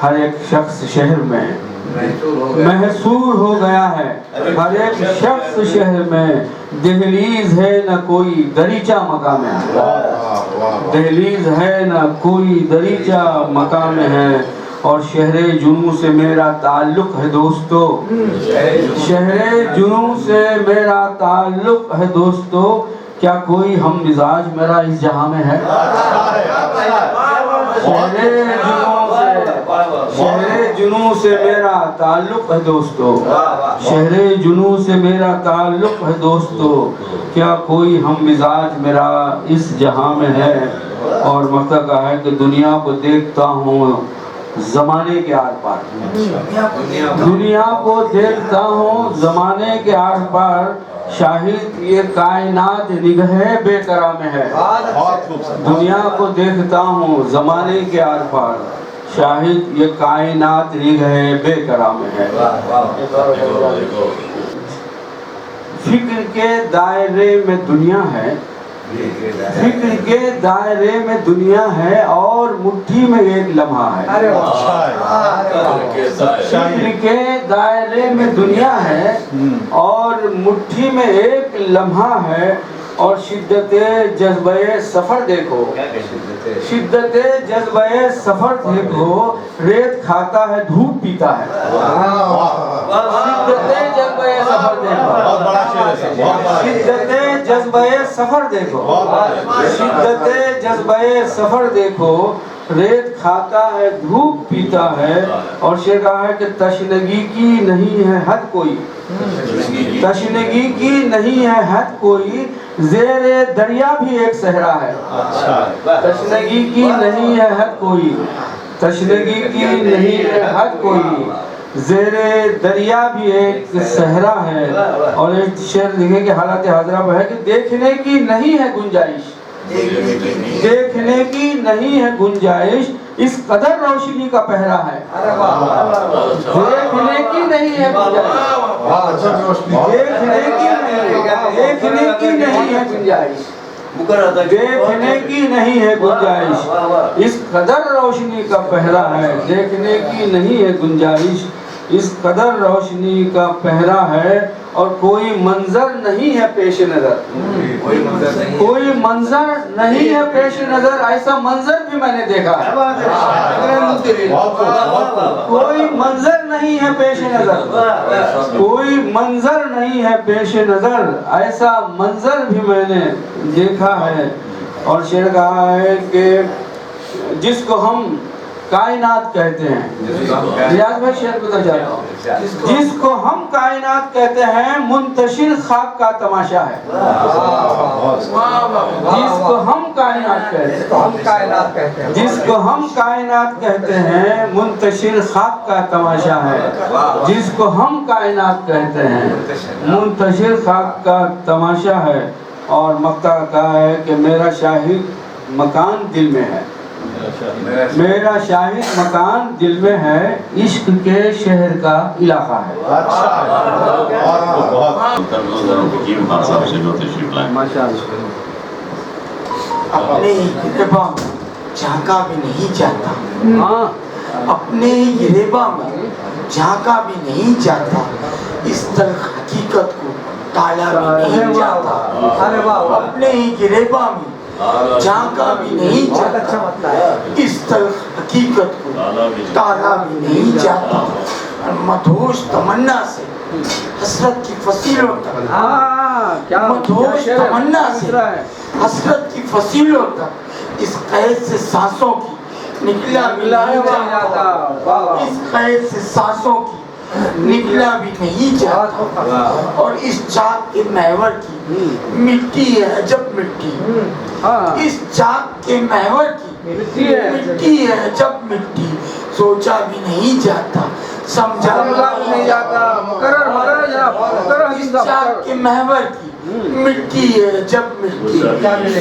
हर एक शख्स शहर में, महसूर हो गया है हर एक शख्स शहर में, दहलीज है न कोई दरीचा मकाम है, दहलीज है न कोई दरीचा मकाम है। और शहरे जुनू से मेरा ताल्लुक है दोस्तों, शहरे जुनू से मेरा ताल्लुक है दोस्तों, क्या कोई हम मिजाज मेरा इस जहां में है। शहरे जुनू से मेरा ताल्लुक है दोस्तों, शहरे जुनू से मेरा ताल्लुक है दोस्तों, क्या कोई हम मिजाज मेरा इस जहां में है। और मतलब कहा है कि दुनिया को देखता हूँ زمانے کے آر پار. دنیا کو دیکھتا ہوں زمانے کے آر پار، شاہد یہ کائنات نگہ بے کرا میں ہے. دنیا کو دیکھتا ہوں زمانے کے آر پار، شاہد یہ کائنات نگہ بے کرا میں ہے. فکر کے دائرے میں دنیا ہے، فکر کے دائرے میں دنیا ہے اور مٹھی میں ایک لمحہ ہے. فکر کے دائرے میں دنیا ہے اور مٹھی میں ایک لمحہ ہے. اور شدت جذبہ سفر دیکھو، شدت جذبہ سفر دیکھو، ریت کھاتا ہے دھوپ پیتا ہے. شدت جذبہ سفر دیکھو، شدت جذبہ سفر دیکھو، شدت جذبہ سفر دیکھو، ریت کھاتا ہے دھوپ پیتا ہے. اور شعر کہا ہے کہ تشنگی کی نہیں ہے حد کوئی، تشنگی کی نہیں ہے حد کوئی، زیر دریا بھی ایک صحرا ہے. تشنگی کی نہیں ہے حد کوئی، تشنگی کی نہیں ہے حد کوئی، زیر دریا بھی ایک صحرا ہے. اور ایک شعر لکھے کہ حالات حاضرہ میں ہے کہ دیکھنے کی نہیں ہے گنجائش، دیکھنے کی نہیں ہے گنجائش، اس قدر روشنی کا پہرا ہے. دیکھنے کی نہیں ہے گنجائش، دیکھنے کی نہیں ہے، دیکھنے کی نہیں ہے گنجائش، دیکھنے کی نہیں ہے گنجائش، اس قدر روشنی کا پہرا ہے. دیکھنے کی نہیں ہے گنجائش، اس قدر روشنی کا پہرا ہے. اور کوئی منظر نہیں ہے پیش نظر، کوئی منظر نہیں ہے پیش نظر، ایسا منظر بھی میں نے دیکھا ہے. کوئی منظر نہیں ہے پیش نظر، کوئی منظر نہیں ہے پیش نظر، ایسا منظر بھی میں نے دیکھا ہے. اور شعر کہا ہے کہ جس کو ہم کائنات کہتے ہیں، ریاض بھائی شعر بتا جاتا ہوں، جس کو ہم کائنات کہتے ہیں منتشر خاک کا تماشا ہے. جس کو ہم کائنات کہتے ہیں، جس کو ہم کائنات کہتے ہیں منتشر خاک کا تماشا ہے. جس کو ہم کائنات کہتے ہیں منتشر خاک کا تماشا ہے. اور مقطع کہا ہے کہ میرا شاہد مکان دل میں ہے، میرا شاہد مکان دل میں ہے، عشق کے شہر کا علاقہ ہے. اپنے گریباں میں جھانکا بھی نہیں جاتا، اپنے گریباں میں جھانکا بھی نہیں جاتا، اس تلخ حقیقت کو ٹالا بھی نہیں جاتا. اپنے گریباں میں جھانکا بھی نہیں جاتا، اس تلخ حقیقت کو ٹالا بھی نہیں جاتا. مدھوش تمنا سے حسرت کی فصیلوں تک، مدھوش تمنا سے حسرت کی فصیلوں تک، اس قید سے سانسوں کی نکلا بھی نہیں جاتا، اس قید سے سانسوں کی نکلا بھی نہیں جاتا. اور اس چاک کے محور کی مٹی ہے جب مٹی، اس چاک کے محور کی مٹی ہے جب مٹی، سوچا بھی نہیں جاتا، سمجھا بھی نہیں جاتا. اس چاک کے محور کی مٹی ہے جب مٹی،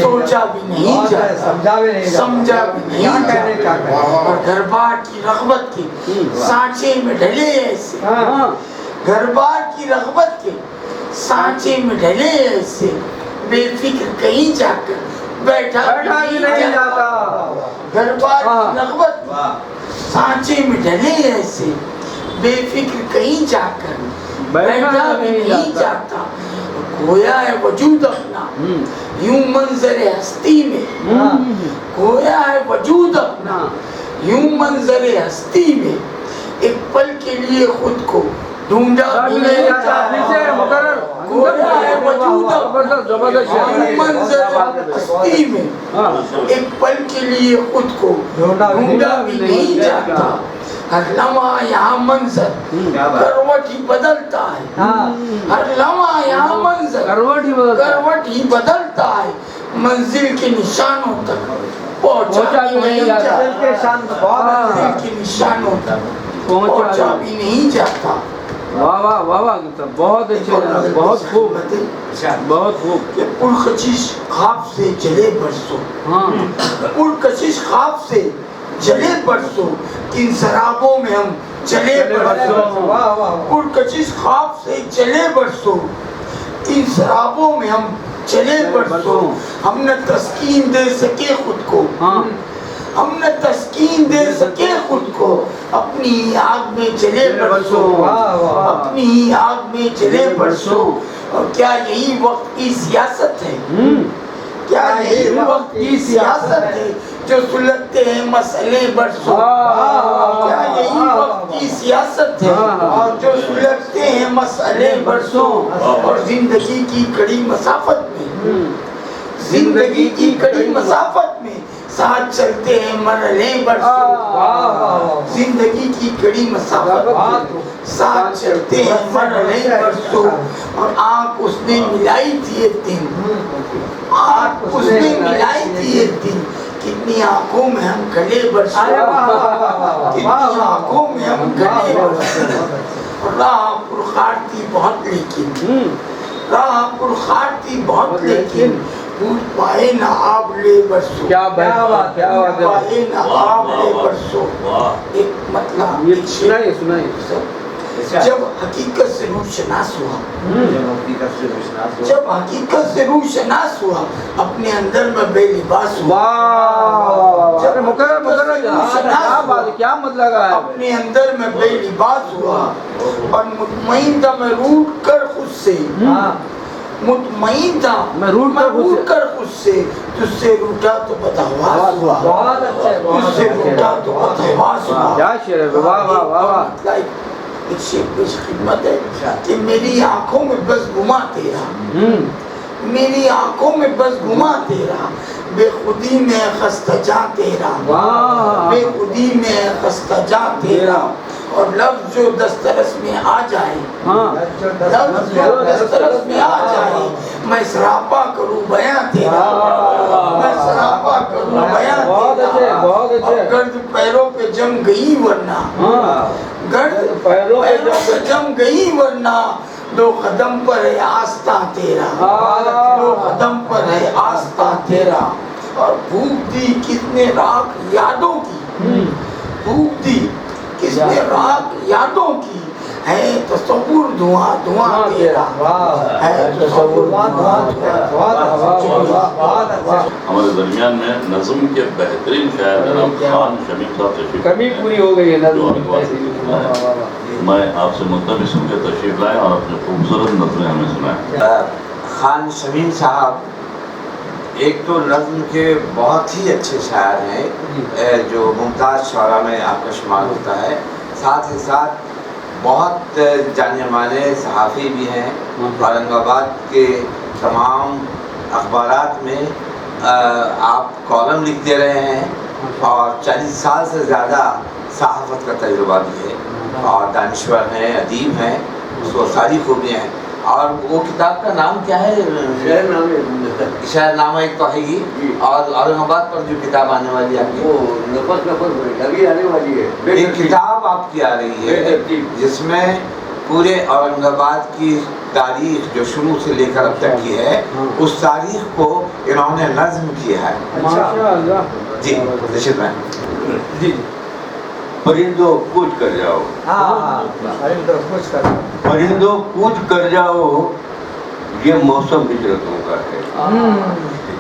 سوچا بھی نہیں جاتا، سمجھا بھی نہیں جاتا. اور گھر بار کی رغبت کے سانچے میں ڈھلے ایسے، گھر بار کی رغبت کے سانچے میں ڈھلے ایسے، بے فکر کہیں جا کر بیٹھا بھی نہیں جاتا. گھر بار کی رغبت کے سانچے میں ڈھلے ایسے، بے فکر کہیں جا کر بیٹھا بھی نہیں جاتا. کھویا ہے وجود اپنا یوں منظر ہستی میں، کھویا ہے وجود اپنا یوں منظر ہستی میں، ایک پل کے لیے خود کو ڈھونڈا بھی نہیں جاتا. کھویا ہے وجود اپنا یوں منظر ہستی میں، ایک پل کے لیے خود کو ڈھونڈا بھی نہیں جاتا. ہر لمحہ یہاں منظر کروٹ ہی بدلتا ہے، ہر لمحہ یہاں منظر کروٹ ہی بدلتا ہے، منزل کے نشانوں تک पहुंचा भी नहीं जाता, दिल के शान बहुत दिल के निशानों तक पहुंचा पहुंचा भी नहीं जाता। वाह वाह वाह वाह, बहुत अच्छे जनाब, बहुत खूब, बहुत खूब। कि पुरकशिश ख्वाब से जले बरसों, हाँ पुरकशिश ख्वाब से जले बरसों, किन शराबों में हम चले बरसों, वाह वाह पुरकशिश ख्वाब से चले बरसों, इन शराबों में हम चले बरसों, हम न तस्कीन दे सके खुद को, हाँ हम न तस्कीन दे सके खुद को, अपनी ही आग में जले बरसों, वाह वाह अपनी ही आग में जले बरसों। और क्या यही वक्त की सियासत है, क्या यही वक्त की सियासत है जो सुलगते हैं मसले बरसों, क्या यही वक्त की सियासत है और जो सुलगते हैं मसले बरसों। और जिंदगी की कड़ी मसाफत में, जिंदगी की कड़ी मसाफत में साथ चलते हैं मरहले बरसों, जिंदगी की कड़ी मसाफत में साथ चलते हैं मरहले बरसों। और आँख उसने मिलाई थी एक दिन, आँख उसने मिलाई थी एक दिन, कितनी आंखों में हम गले बरसों, कितनी आंखों में हम गले बरसों। राह पुरखारती बहुत लेकिन, राह पुरखारती बहुत लेकिन, भूल पाए ना आबले बरसों, क्या बात, क्या बात है। पाए ना आबले बरसों। एक मतलब ये सुनाइए सुनाइए। जब हकीकत से रूशनास हुआ, जब हकीकत से रूशनास हुआ, अपने अंदर में बेलिबास हुआ, वाह अरे मुकर्रम मुकर्रम जनाब, क्या बात, क्या मतलब है। अपने अंदर में बेलिबास हुआ और मुतमईन था मैं रूठ कर खुद से, मुतमईन था मैं रूठ कर खुद से, तुझसे रूठा तो बदहवास हुआ, बहुत अच्छे, बहुत तुझसे अच्छे। रूठा तो बदहवास हुआ। क्या शेर है, वाह वाह वाह वाह। एक शेर पेश खिदमत है कि मेरी आंखों में बस गुमा तेरा, मेरी आंखों में बस गुमा तेरा, बेखुदी में खस्ता जा तेरा, बेखुदी में खस्ता जा तेरा। और लफ्ज जो दस्तरस में आ जाए, लफ्ज जो दस्तरस में आ जाए, मैं सरापा करूं बयां तेरा, मैं सरापा करूं बयां तेरा। और गर्द पैरों पे जम गई वरना, गर्द पैरों पे जम गई वरना, दो कदम पर है आस्था तेरा, दो कदम पर है आस्था तेरा। और भूख दी कितने राख यादों की, भूख दी किसने राख यादों की, है तसव्वुर धुआं धुआं तेरा, है तसव्वुर हमारे दरमियान में नज़्म के बेहतरीन शायर जनाब खान शमीम साहब तशरीफ, कमी पूरी हो गई है जो नज़्म अनवार से सुनाए। मैं आपसे मुल्तमिस हूं कि तशरीफ लाएं और अपने खूबसूरत नज़में हमें सुनाएं। खान शमीम साहब एक तो नज़्म के बहुत ही अच्छे शायर हैं, जो मुमताज़ शुअरा में आपका शुमार होता है, साथ ही साथ बहुत जाने माने सहाफ़ी भी हैं। औरंगाबाद के तमाम अखबारात में आप कॉलम लिखते रहे हैं और 40 साल से ज़्यादा सहाफ़त का तजुर्बा भी है और दानिश्वर हैं, अदीब हैं, उसको सारी खूबियाँ हैं। और वो किताब का नाम क्या है? शायरनामा एक तो है ही, और औरंगाबाद पर जो किताब आने वाली है आपकी, वो अभी आने वाली है। एक किताब आपकी आ रही है जिसमें पूरे औरंगाबाद की तारीख जो शुरू से लेकर अब तक की है, उस तारीख को इन्होंने नज़्म किया है। माशाअल्लाह जी रशीद भाई जी। परिंदों कूच कर जाओ, परिंदों कूच कर जाओ, ये मौसम हिजरतों का है।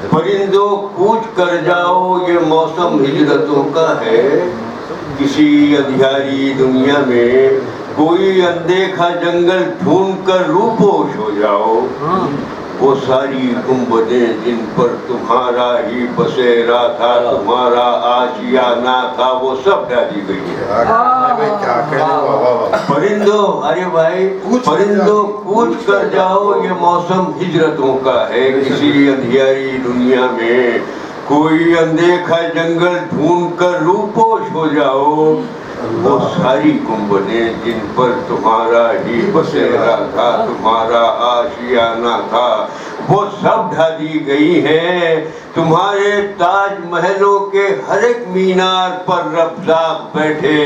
परिंदों कूच कर जाओ, ये मौसम हिजरतों का है। किसी अंधियारी दुनिया में कोई अनदेखा जंगल ढूंढ कर रूपोश हो जाओ। वो सारी गुंबदें जिन पर तुम्हारा ही बसेरा था, तुम्हारा आशियाना था, वो सब डाली गई है। परिंदों, अरे भाई परिंदों कूच कर जाओ, ये मौसम हिजरतों का है। किसी अंधियारी दुनिया में कोई अनदेखा जंगल ढूंढ कर रूपोश हो जाओ। वो सारी गुंबदें जिन पर तुम्हारा ही बसेरा था, तुम्हारा आशियाना था, وہ سب ڈھا دی گئی ہیں. تمہارے تاج محلوں کے ہر ایک مینار پر رفزاق بیٹھے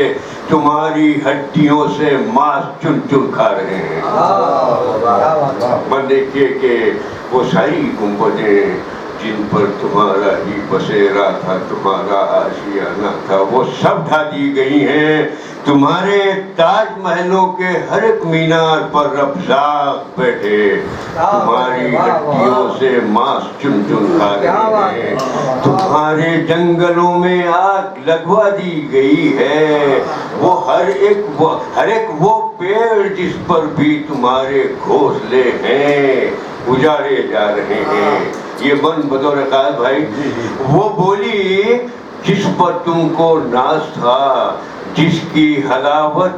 تمہاری ہڈیوں سے ماس چن چن کھا رہے ہیں. من دیکھیے کہ وہ ساری گنبدیں جن پر تمہارا ہی بسیرا تھا, تمہارا آشیانہ تھا, وہ سب ڈھا دی گئی ہیں. تمہارے تاج محلوں کے ہر ایک مینار پر رفزاق بیٹھے تمہاری ہڈیوں سے ماس چن چن کھا رہے ہیں. تمہارے جنگلوں میں آگ لگوا دی گئی ہے. وہ ہر ایک وہ پیڑ جس پر بھی تمہارے گھونسلے ہیں اجاڑے جا رہے ہیں. یہ من بطور خاص بھائی, وہ بولی جس پر تم کو ناز تھا, جس کی حلاوت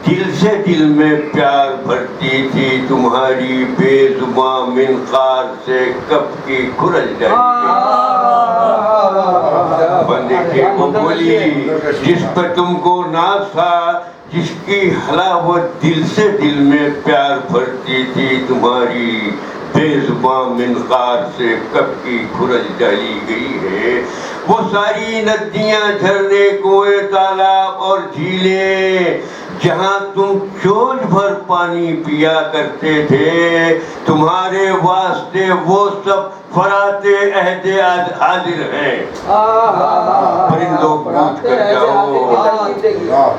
دل سے دل میں پیار بھرتی تھی, تمہاری بے زباں منقار سے کب کی کھرل جائے بندے کے. وہ بولی جس پر تم کو ناز تھا, جس کی حلاوت دل سے دل میں پیار بھرتی تھی, تمہاری بے زباں منقار سے کب کی کھرج ڈالی گئی ہے. وہ ساری ندیاں, جھرنے, کنویں, تالاب اور جھیلیں جہاں تم چوج بھر پانی پیا کرتے تھے, تمہارے واسطے وہ سب فراتے عہد حاضر ہیں. پرندوں کوچ کر جاؤ,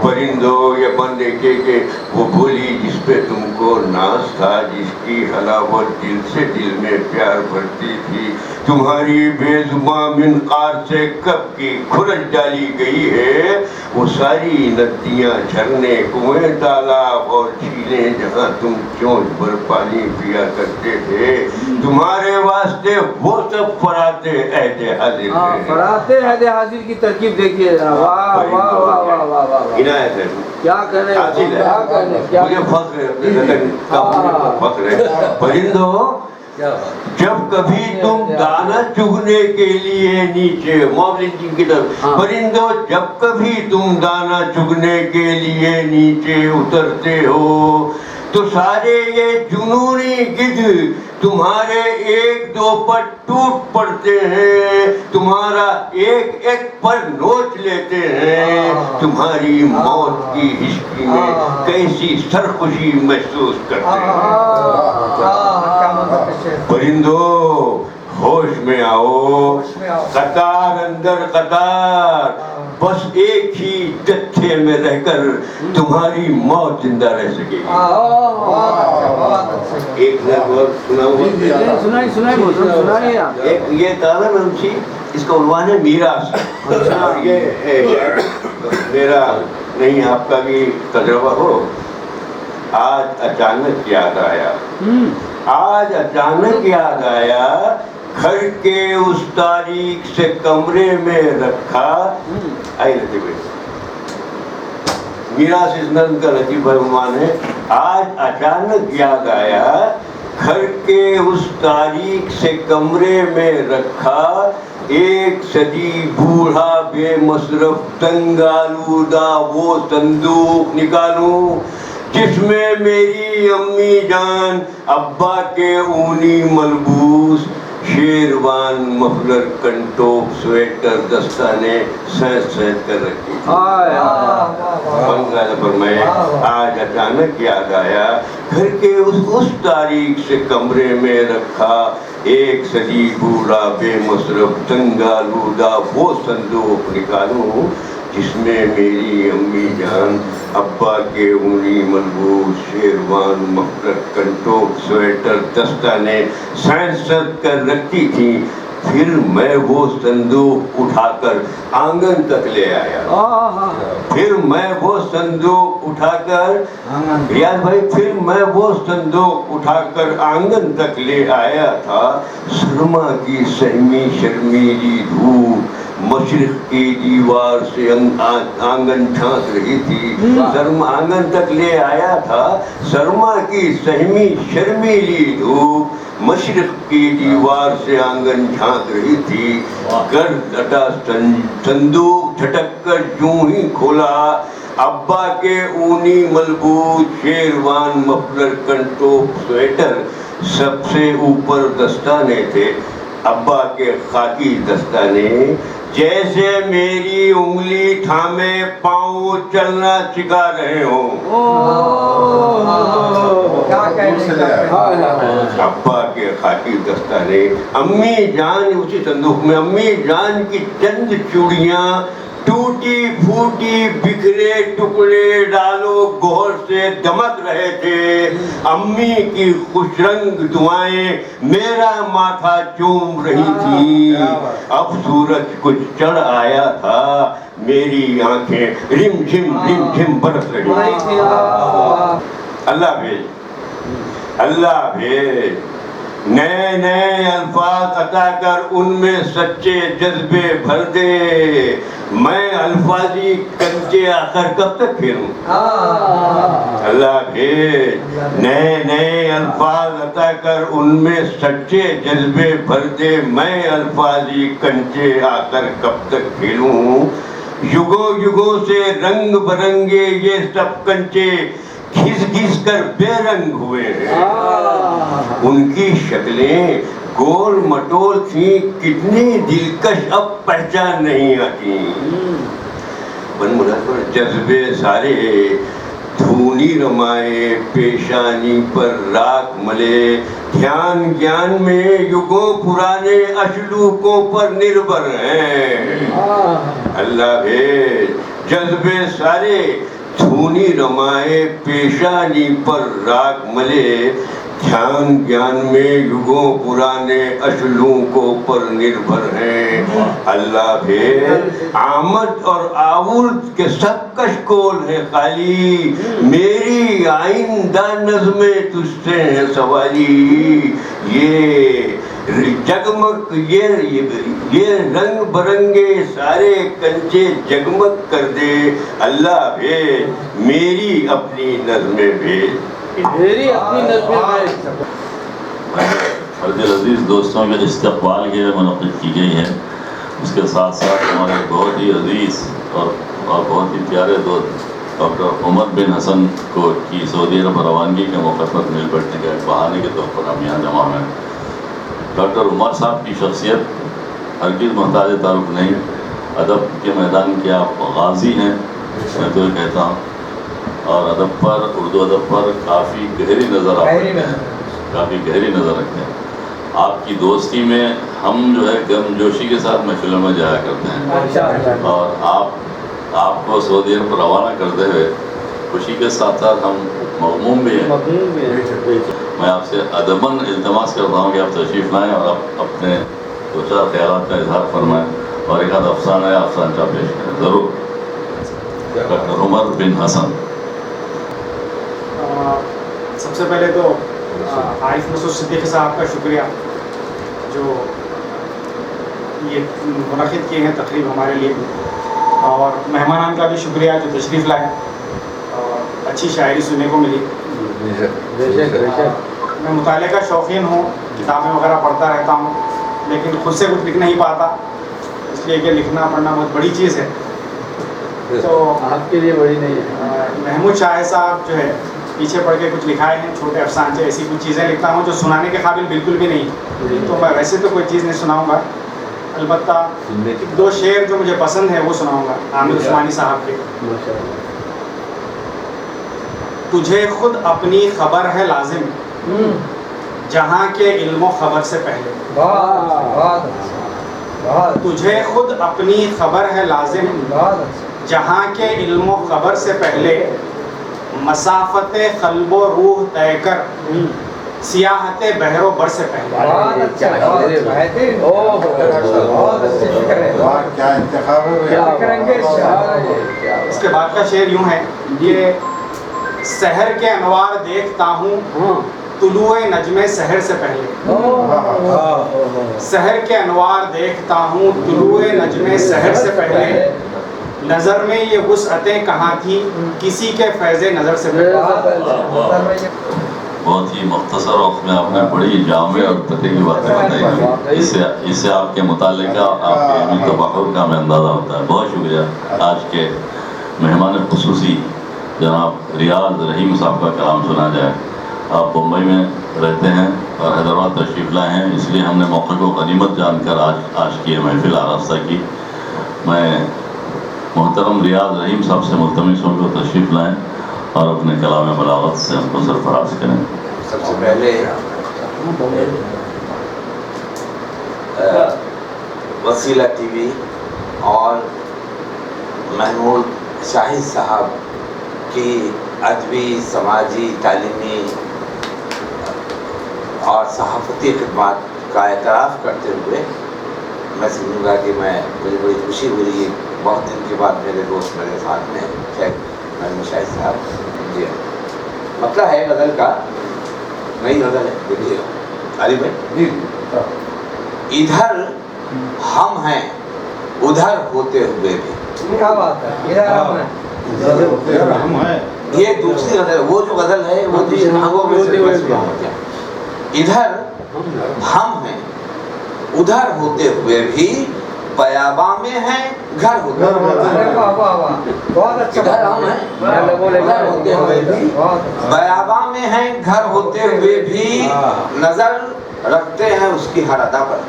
پرندوں یہ بندے کہ وہ بولی جس پہ تم کو ناز تھا, جس کی حلاوت دل سے دل میں پیار بھرتی تھی, تمہاری بے زباں منقار سے کب کی کھرج ڈالی گئی ہے. وہ ساری ندیاں, جھرنے, کنویں, تالاب اور جھیلیں جہاں تم چونچ بھر پانی پیا کرتے تھے, تمہارے واسطے وہ سب فراتے عہد حاضر ہیں. فراتے عہد حاضر کی ترکیب دیکھیے. واہ واہ واہ واہ واہ واہ, عنایت ہے, کیا کریں, مجھے فخر ہے اپنے وطن کا, فخر ہے. پرندوں جب کبھی تم دانا چگنے کے لیے نیچے, موبلنگ کی طرف, پرندوں جب کبھی تم دانا چگنے کے لیے نیچے اترتے ہو تو سارے یہ جنونی گدھ تمہارے ایک دو پر ٹوٹ پڑتے ہیں, تمہارا ایک ایک پر نوچ لیتے ہیں, تمہاری موت کی ہسٹری میں کیسی سرخوشی محسوس کرتے ہیں. پرندوں ہوش میں آؤ, قطار اندر قطار, بس ایک ہی جتھے میں رہ کر تمہاری موت زندہ رہ سکے گی. ایک یہ تازہ نمچی, اس کا عنوان ہے میراث. یہ میرا نہیں, آپ کا بھی تجربہ ہو. آج اچانک یاد آیا, آج اچانک یاد آیا, گھر کے اس تاریخ سے کمرے میں رکھا. آئی لطیفہ, میراث اس نظم کا لطیفہ عنوان ہے. آج اچانک یاد آیا, گھر کے اس تاریخ سے کمرے میں رکھا, ایک صدی بوڑھا بے مصرف تنگ آلودہ وہ صندوق نکالوں جس میں میری امی جان ابا کے اونی ملبوس شیروان مفلر کنٹوپ سویٹر دستانے سینس سینس کر رکھی تھی. فرمائے آج اچانک یاد آیا, گھر کے اس تاریخ سے کمرے میں رکھا, ایک صدی بوڑھا بے مصرف تنگ آلودہ وہ صندوق نکالوں جس میں میری امی جان ابا کے اونی ملبوس شیروان مفلر کنٹوپ سویٹر دستانے سینس کر رکھتی تھی. پھر میں وہ صندوق اٹھا کر آنگن تک لے آیا, پھر میں وہ صندوق اٹھا کر ریاض بھائی, پھر میں وہ صندوق اٹھا کر آنگن تک لے آیا تھا. سرما کی سہمی شرمیلی دھوپ مشرق کی دیوار سے آنگن جھانک رہی تھی. آنگن تک لے آیا تھا, سرما کی سہمی شرمیلی دھوپ مشرق کی دیوار سے آنگن جھانک رہی تھی. گرد لٹا صندوق جھٹک کر یوں ہی کھولا, ابا کے اونی ملبوس شیروان مفلر کنٹوپ سویٹر سب سے اوپر دستانے تھے ابا کے خاکی دستانے، جیسے میری انگلی تھامے پاؤں چلنا سکھا رہے ہوں۔ ابا کے خاکی دستانے، امی جان اسی صندوق میں، امی جان کی چند چوڑیاں ٹوٹی پھوٹی بکھرے ٹکڑے ڈالو گوہر سے دمک رہے تھے، امی کی خوش رنگ دعائیں میرا ماتھا چوم رہی تھی، اب سورج کچھ چڑھ آیا تھا، میری آنکھیں رم جھم برس رہی تھی۔ اللہ بھیج نئے نئے الفاظ عطا کر ان میں سچے جذبے بھر دے، میں الفاظی کنچے آخر کب تک پھروں؟ اللہ بھیج نئے نئے الفاظ عطا کر ان میں سچے جذبے بھر دے، میں الفاظی کنچے آخر کب تک پھروں؟ یگوں سے رنگ برنگے یہ سب کنچے گھس گھس کر بے رنگ ہوئے ہیں، ان کی شکلیں گول مٹول تھیں، کتنی دلکش اب پہچان نہیں آتی، بن مناسب جذبے سارے دھونی رمائے پیشانی پر راکھ ملے، دھیان گیان میں یگوں پرانے اشلوکوں پر نربھر ہیں، اللہ بھیج جذبے سارے دھونی رمائے پیشانی پر راگ ملے، دھیان گیان میں یگوں پرانے اشلوکوں پر نربھر ہیں، اللہ بھیج آمد اور آورد کے سب کشکول ہے خالی، میری آئندہ نظمیں تجھ سے ہیں سوالی، یہ جگمگ یہ رنگ برنگے سارے کنچے جگمگ کر دے، اللہ بھیج میری اپنی نظمیں بھیج، میری اپنی نظمیں بھیج۔ فرد عزیز دوستوں کے استقبال کے منعقد کی گئی ہے، اس کے ساتھ ساتھ ہمارے بہت ہی عزیز اور بہت ہی پیارے دوست ڈاکٹر عمر بن حسن کو کی سعودی عرب روانگی کے موقع پر مل بیٹھنے کے بہانے کے طور پر ہم یہاں جمع ہیں۔ ڈاکٹر عمر صاحب کی شخصیت ہرگز محتاج تعارف نہیں، ادب کے میدان کے آپ غازی ہیں، میں تو یہ کہتا ہوں، اور ادب پر اردو ادب پر کافی گہری نظر رکھتے ہیں، کافی گہری نظر رکھتے ہیں۔ آپ کی دوستی میں ہم جو ہے گم جوشی کے ساتھ محفلوں میں جایا کرتے ہیں، اور آپ کو سعودی عرب روانہ کرتے ہوئے خوشی کے ساتھ ساتھ ہم مغموم بھی ہیں۔ میں آپ سے ادباً التماس کرتا ہوں کہ آپ تشریف لائیں اور آپ اپنے دو چار خیالات کا اظہار فرمائیں اور ایک آدھ افسانہ یا افسانچہ پیش کریں ضرور۔ ڈاکٹر عمر بن حسن۔ سب سے پہلے تو عارف مسعود صدیقی صاحب کا شکریہ جو یہ منعقد کیے ہیں تقریب ہمارے لیے، اور مہمانان کا بھی شکریہ جو تشریف لائے اور اچھی شاعری سننے کو ملی۔ میں مطالعے کا شوقین ہوں، کتابیں وغیرہ پڑھتا رہتا ہوں، لیکن خود سے کچھ لکھ نہیں پاتا، اس لیے کہ لکھنا پڑھنا بہت بڑی چیز ہے۔ تو آپ کے لیے بڑی نہیں ہے۔ محمود شاہ صاحب جو ہے پیچھے پڑھ کے کچھ لکھائے ہیں، چھوٹے افسانچے ایسی کچھ چیزیں لکھتا ہوں جو سنانے کے قابل بالکل بھی نہیں، تو میں ویسے تو کوئی چیز نہیں سناؤں گا، البتہ دو شعر جو مجھے پسند ہیں وہ سناؤں گا عامر عثمانی صاحب کے۔ تجھے خود اپنی خبر ہے لازم جہاں کے علم و خبر سے پہلے، تجھے خود اپنی خبر ہے لازم جہاں کے علم و خبر سے پہلے، مسافت قلب و روح طے کر سیاحت بحر و بر سے پہلے۔ کیا انتخاب ہے؟ اس کے بعد کا شعر یوں ہے، یہ سحر کے انوار دیکھتا ہوں طلوع نجم سحر سے پہلے، سحر کے انوار دیکھتا ہوں طلوع نجم سحر سے پہلے، نظر میں یہ وسعتیں کہاں تھی کسی کے فیض نظر سے پہلے۔ بہت ہی مختصر وقت میں آپ نے بڑی جامع اور پتے کی باتیں بتائی، اس سے آپ کے مطالعے کا، آپ کے علمی تباہر کا ہمیں اندازہ ہوتا ہے۔ بہت شکریہ۔ آج کے مہمان خصوصی جناب ریاض رحیم صاحب کا کلام سنا جائے۔ आप मुंबई में रहते हैं और हैदराबाद तशरीफ़ लाए हैं, इसलिए हमने मौके को गनीमत जानकर आज की ये महफिल आरास्ता की। मैं मोहतरम रियाज रहीम साहब से मुल्तमिस हूँ कि तशरीफ़ लाएँ और अपने कलाम बलागत से हमको सरफराज करें। सबसे पहले वसीला टीवी और महमूद शाहिद साहब की अदबी, समाजी, तालीमी और सहाफ़ती खिदमत का एतराफ़ करते हुए मैं समझूँगा कि मुझे बड़ी खुशी हो रही है, बहुत दिन के बाद मेरे दोस्त मेरे साथ में महमूद शाहिद साहब जी। मतलब है गज़ल का, नई गज़ल है, देखिएगा अली भाई। इधर हम हैं उधर होते हुए भी। क्या बात है, इधर हम हैं। ये दूसरी गज़ल, वो जो गज़ल है वो दूसरे भागों में से इधर हम हैं उधर होते हुए भी, बयाबा में हैं घर होते हुए भी। बहुत अच्छा। इधर हम हैं उधर होते हुए भी, बयाबा में हैं घर होते हुए भी, नजर रखते हैं उसकी हर अदा पर,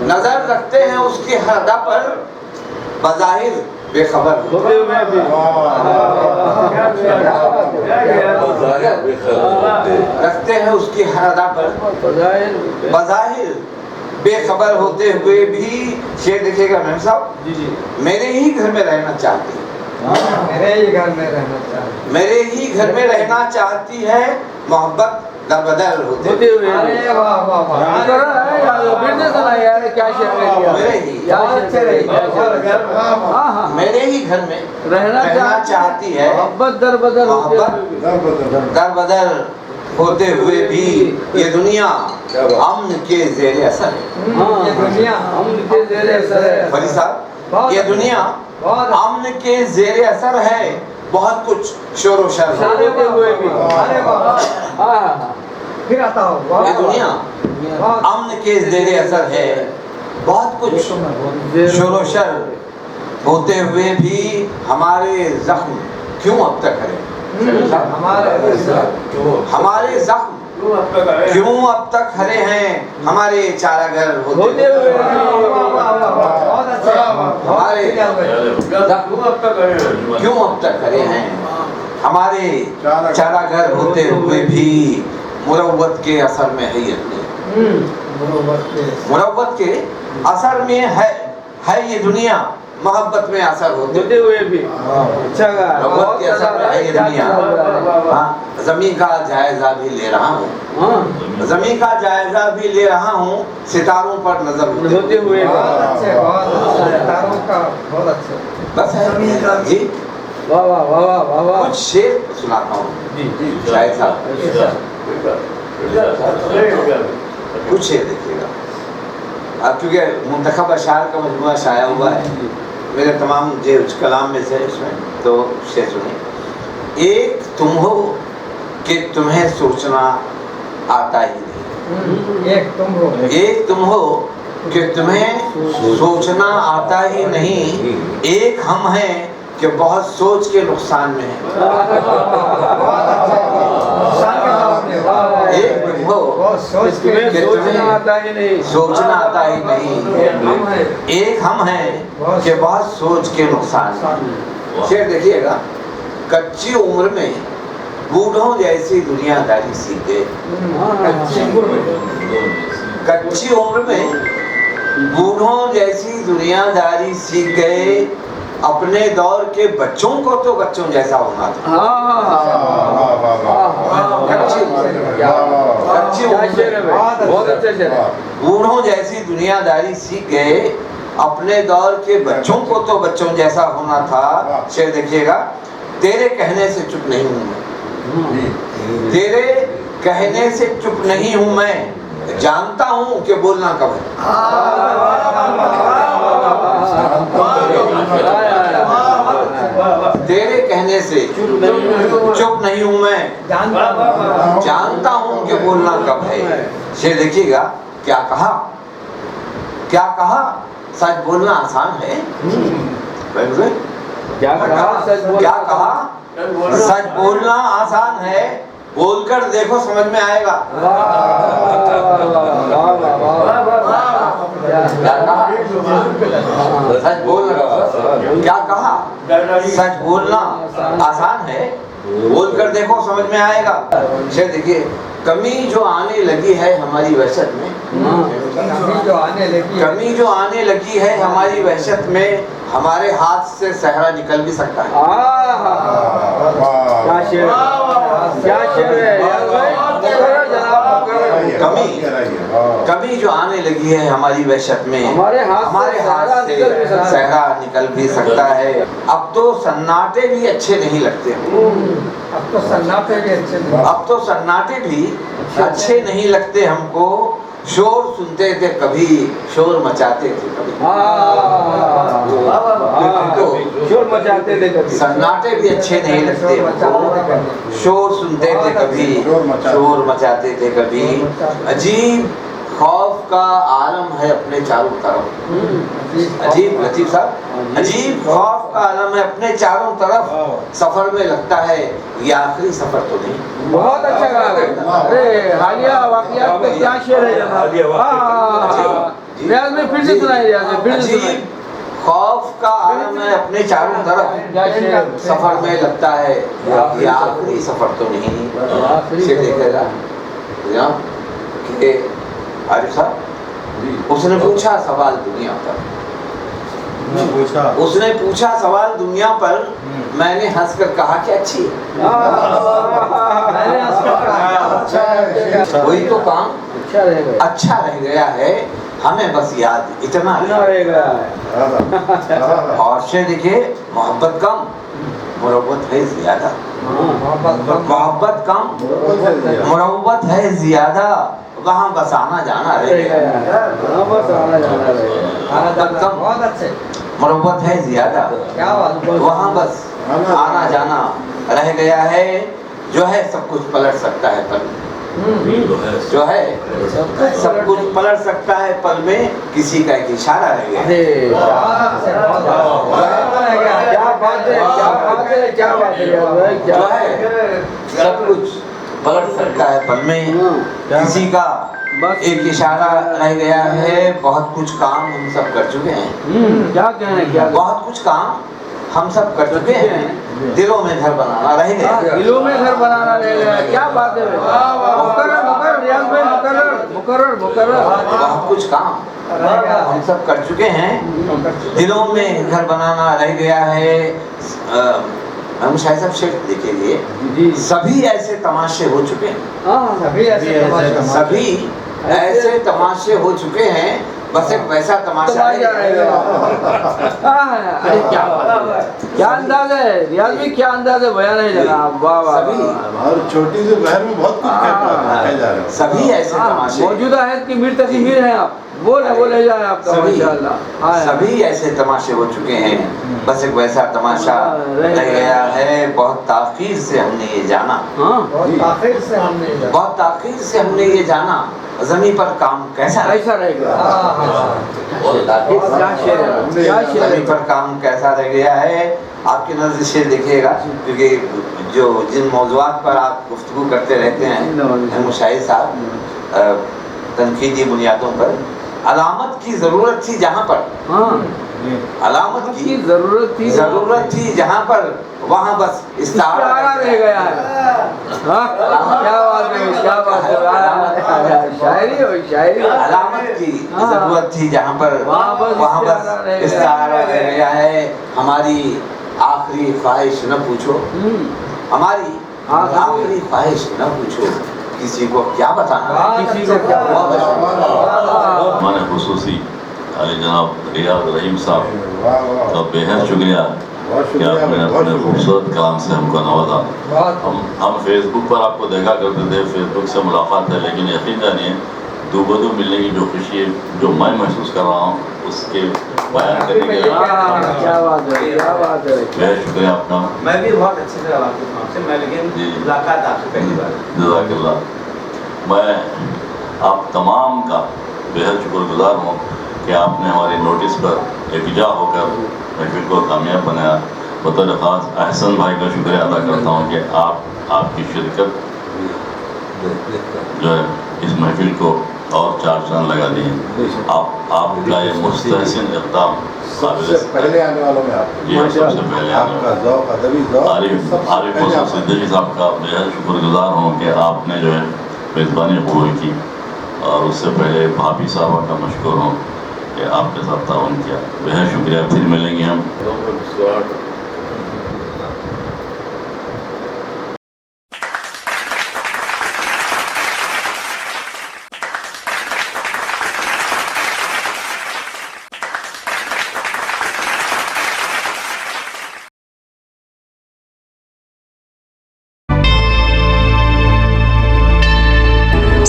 नजर रखते हैं उसकी हर अदा पर, बज़ाहिर बेखबर होते हुए भी, रखते हैं उसकी हर अदा पर, बज़ाहिर बेखबर होते हुए भी। शेर देखिएगा मैम साहब, मेरे ही घर में रहना चाहती है, मेरे ही घर में रहना चाहती, मेरे ही घर में रहना चाहती है, मोहब्बत दर बदर होते हुए। अरे वाह वाह वाह, मेरे ही घर में रहना चाहती है, मोहब्बत दर बदर दर बदर होते हुए भी, ये दुनिया अमन के ज़ेरे असर है। ये दुनिया हम के ज़ेरे असर है। फरी साहब, ये दुनिया अमन के ज़ेरे असर है, बहुत कुछ शोर व शर होते हुए भी। अरे वाह, फिर आता हो। ये दुनिया अमन के ज़ेरे असर है, बहुत कुछ शोर व शर होते हुए भी, हमारे जख्म क्यों अब तक है, हमारे जख्म क्यों अब तक हरे हैं, हमारे चारागर होते हुए, हमारे क्यों अब तक हरे हैं, हमारे चारागर होते हुए भी, मुरव्वत के असर में है ये, मुरव्वत के असर में है ये दुनिया, मोहब्बत में असर होते हुए भी। अच्छा, मोहब्बत के असर में है ये दुनिया। हाँ, ज़मीन का जायजा भी ले रहा हूँ, ज़मीन का जायजा भी ले रहा हूँ, सितारों पर नजर होते हुए। सितारों का बहुत अच्छा। बस है जी, वाह वाह वाह वाह वाह। कुछ शेर सुनाता हूँ शायद साहब, कुछ शेर देखिएगा। अब क्योंकि मुंतखब अशार का मजमुआ शाया हुआ है, मेरे तमाम जो कलाम में से इसमें, तो शेर सुनिए। एक तुम हो कि तुम्हें सोचना आता ही नहीं, एक तुम हो, एक तुम हो कि तुम्हें सोचना आता ही नहीं, एक हम हैं कि बहुत सोच के नुकसान में हैं। एक तुम हो कि तुम्हें आता ही नहीं, सोचना आता ही नहीं, एक हम हैं कि बहुत सोच के नुकसान में। शेर देखिएगा, कच्ची उम्र में बूढ़ों जैसी दुनियादारी सीखे, कच्ची उम्र में बूढ़ों जैसी दुनियादारी सीख गए, अपने दौर के बच्चों को तो बच्चों जैसा होना था। कच्ची बूढ़ों जैसी दुनियादारी सीख गए, अपने दौर के बच्चों को तो बच्चों जैसा होना था। शेर देखिएगा, तेरे कहने से चुप नहीं हूँ मैं, तेरे कहने से चुप नहीं हूँ मैं, जानता हूँ कि बोलना कब है। तेरे कहने से चुप नहीं हूँ मैं, जानता हूँ कि बोलना कब है। शेर देखिएगा, क्या कहा, क्या कहा, सच बोलना आसान है। क्या कहा, सच बोलना आसान है, बोल कर देखो समझ में आएगा। क्या कहा? सच बोलना। क्या कहा? सच बोलना आसान है, बोल कर देखो समझ में आएगा। देखिए, कमी जो आने लगी है हमारी वहशत में, कमी जो आने लगी है हमारी वहशत में, हमारे हाथ से सहरा निकल भी सकता है। कमी जो आने लगी है हमारी वहशत में, हमारे हाथ से सहरा निकल भी सकता है। अब तो सन्नाटे भी अच्छे नहीं लगते। अब तो सन्नाटे भी अच्छे नहीं लगते हमको। शोर सुनते थे कभी, शोर मचाते थे कभी, शोर मचाते थे कभी। सन्नाटे भी अच्छे नहीं लगते हमको। शोर सुनते थे कभी, शोर मचाते थे कभी। अजीब खौफ का आलम है अपने चारों तरफ। अजीब, लतीफ साहब, अजीब खौफ का आलम है अपने चारों तरफ। सफर में लगता है ये आखिरी सफर तो नहीं। बहुत अच्छा कहा। अरे हालिया वाकयात में क्या शेर है जनाब। रियाज में फिर से सुनाइए, रियाज में फिर से सुनाइए। खौफ का आलम है अपने चारों तरफ। सफर में लगता है ये आखिरी सफर तो नहीं। से देखेगा कि आरिफ साहब, उसने पूछा सवाल दुनिया पर, उसने पूछा सवाल दुनिया पर, मैंने हंसकर कहा कि अच्छी है। वही तो काम अच्छा रह गया है, हमें बस याद इतना रह गया है। और से देखिए, मोहब्बत कम, मुरब्बत है ज्यादा। मोहब्बत कम, मुरब्बत है ज्यादा। वहाँ बस आना जाना रह गया। मोहब्बत कम, मुरब्बत है ज्यादा। वहाँ बस आना जाना रह गया है। जो है सब कुछ पलट सकता है पल, जो है सब कुछ पलट सकता है पल में, किसी का एक इशारा रह गया। जो है सब कुछ पलट सकता है पल में, किसी का एक इशारा रह गया है। बहुत कुछ काम हम सब कर चुके हैं। क्या कहें, क्या बहुत कुछ काम हम सब कर चुके हैं। दिलों में घर बनाना रह गया। दिलों में घर बनाना रह गया। क्या बात है। मुकर्रर रियाज भाई, मुकर्रर। बहुत कुछ काम हम सब कर चुके हैं। दिलों में घर बनाना रह गया है। हम शायद सब शेर देखिए, सभी ऐसे तमाशे हो चुके हैं। सभी ऐसे तमाशे हो चुके हैं, बस एक वैसा तमाशा अरे क्या अंदाज है रियाज में, क्या अंदाज है, बयान है जनाब। वाह वाह। और छोटी सी बहन में बहुत कुछ कह जा रहे हैं। सभी ऐसे तमाशे मौजूदा है कि मीर तकीमीर हैं आप, बोले जाए आपका माशाअल्लाह। सभी ऐसे तमाशे हो चुके हैं, बस एक वैसा तमाशा रह गया है। बहुत ताख़ीर से हमने ये जाना, बहुत ताख़ीर से हमने ये जाना, ज़मीन पर काम कैसा रह गया। ज़मीन पर काम कैसा रह गया है। आपकी नज़र से देखिएगा, क्योंकि जो जिन मौज़ूआत पर आप गुफ्तगू करते रहते हैं मुशाहिद साहब, तनकीदी बुनियादों पर, अलामत की ज़रूरत थी जहाँ पर, अलामत की ज़रूरत थी जहाँ पर, वहाँ बस इस्तारा रह गया है। क्या बात है, क्या बात है। शायरी अलामत की ज़रूरत थी जहाँ पर, वहाँ बस इस्तारा रह गया है। हमारी आखिरी ख्वाहिश न पूछो, हमारी आखिरी ख्वाहिश न पूछो, किसी को क्या बताना, किसी को क्या हमारे खुसूसी जनाब रियाज रहीम साहब का बेहद शुक्रिया कि आपने अपने खूबसूरत कलाम से हमको नवाजा। हम फेसबुक पर आपको देखा करते थे, फेसबुक से मुलाकात है, लेकिन यकीन जानिए दूबदू मिलने की जो खुशी जो मैं महसूस कर रहा हूँ उसके बयान करने के लिए बेहद शुक्रिया आपका। मैं भी बहुत अच्छी तरह वाकिफ हूं आपसे, मैं लेकिन मुलाकात आपसे पहली बार। जज़ाकल्लाह। मैं आप तमाम का बेहद शुक्रगुजार हूँ कि आपने हमारे नोटिस पर एकजा होकर महफिल को कामयाब बनाया। बतौर ख़ास अहसन भाई का शुक्रिया अदा करता हूँ कि आपकी शिरकत जो है इस महफिल को और 4 चांद लगा दिए। आपका ये मुस्तहसिन इक़दाम सबसे पहले आने वालों में आप जी हाँ, सबसे पहले आपका ज़ौक़ अदबी ज़ौक़ आरिफ मोहसिन सिद्दीकी साहब का बेहद शुक्रगुजार हूँ कि आपने जो है मेज़बानी कबूल की, और उससे पहले भाभी साहबा का मशकूर हूँ कि आपके साथ ताउन किया। बेहद शुक्रिया। फिर मिलेंगे हम।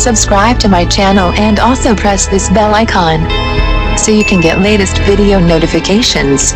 Subscribe to my channel and also press this bell icon so you can get latest video notifications.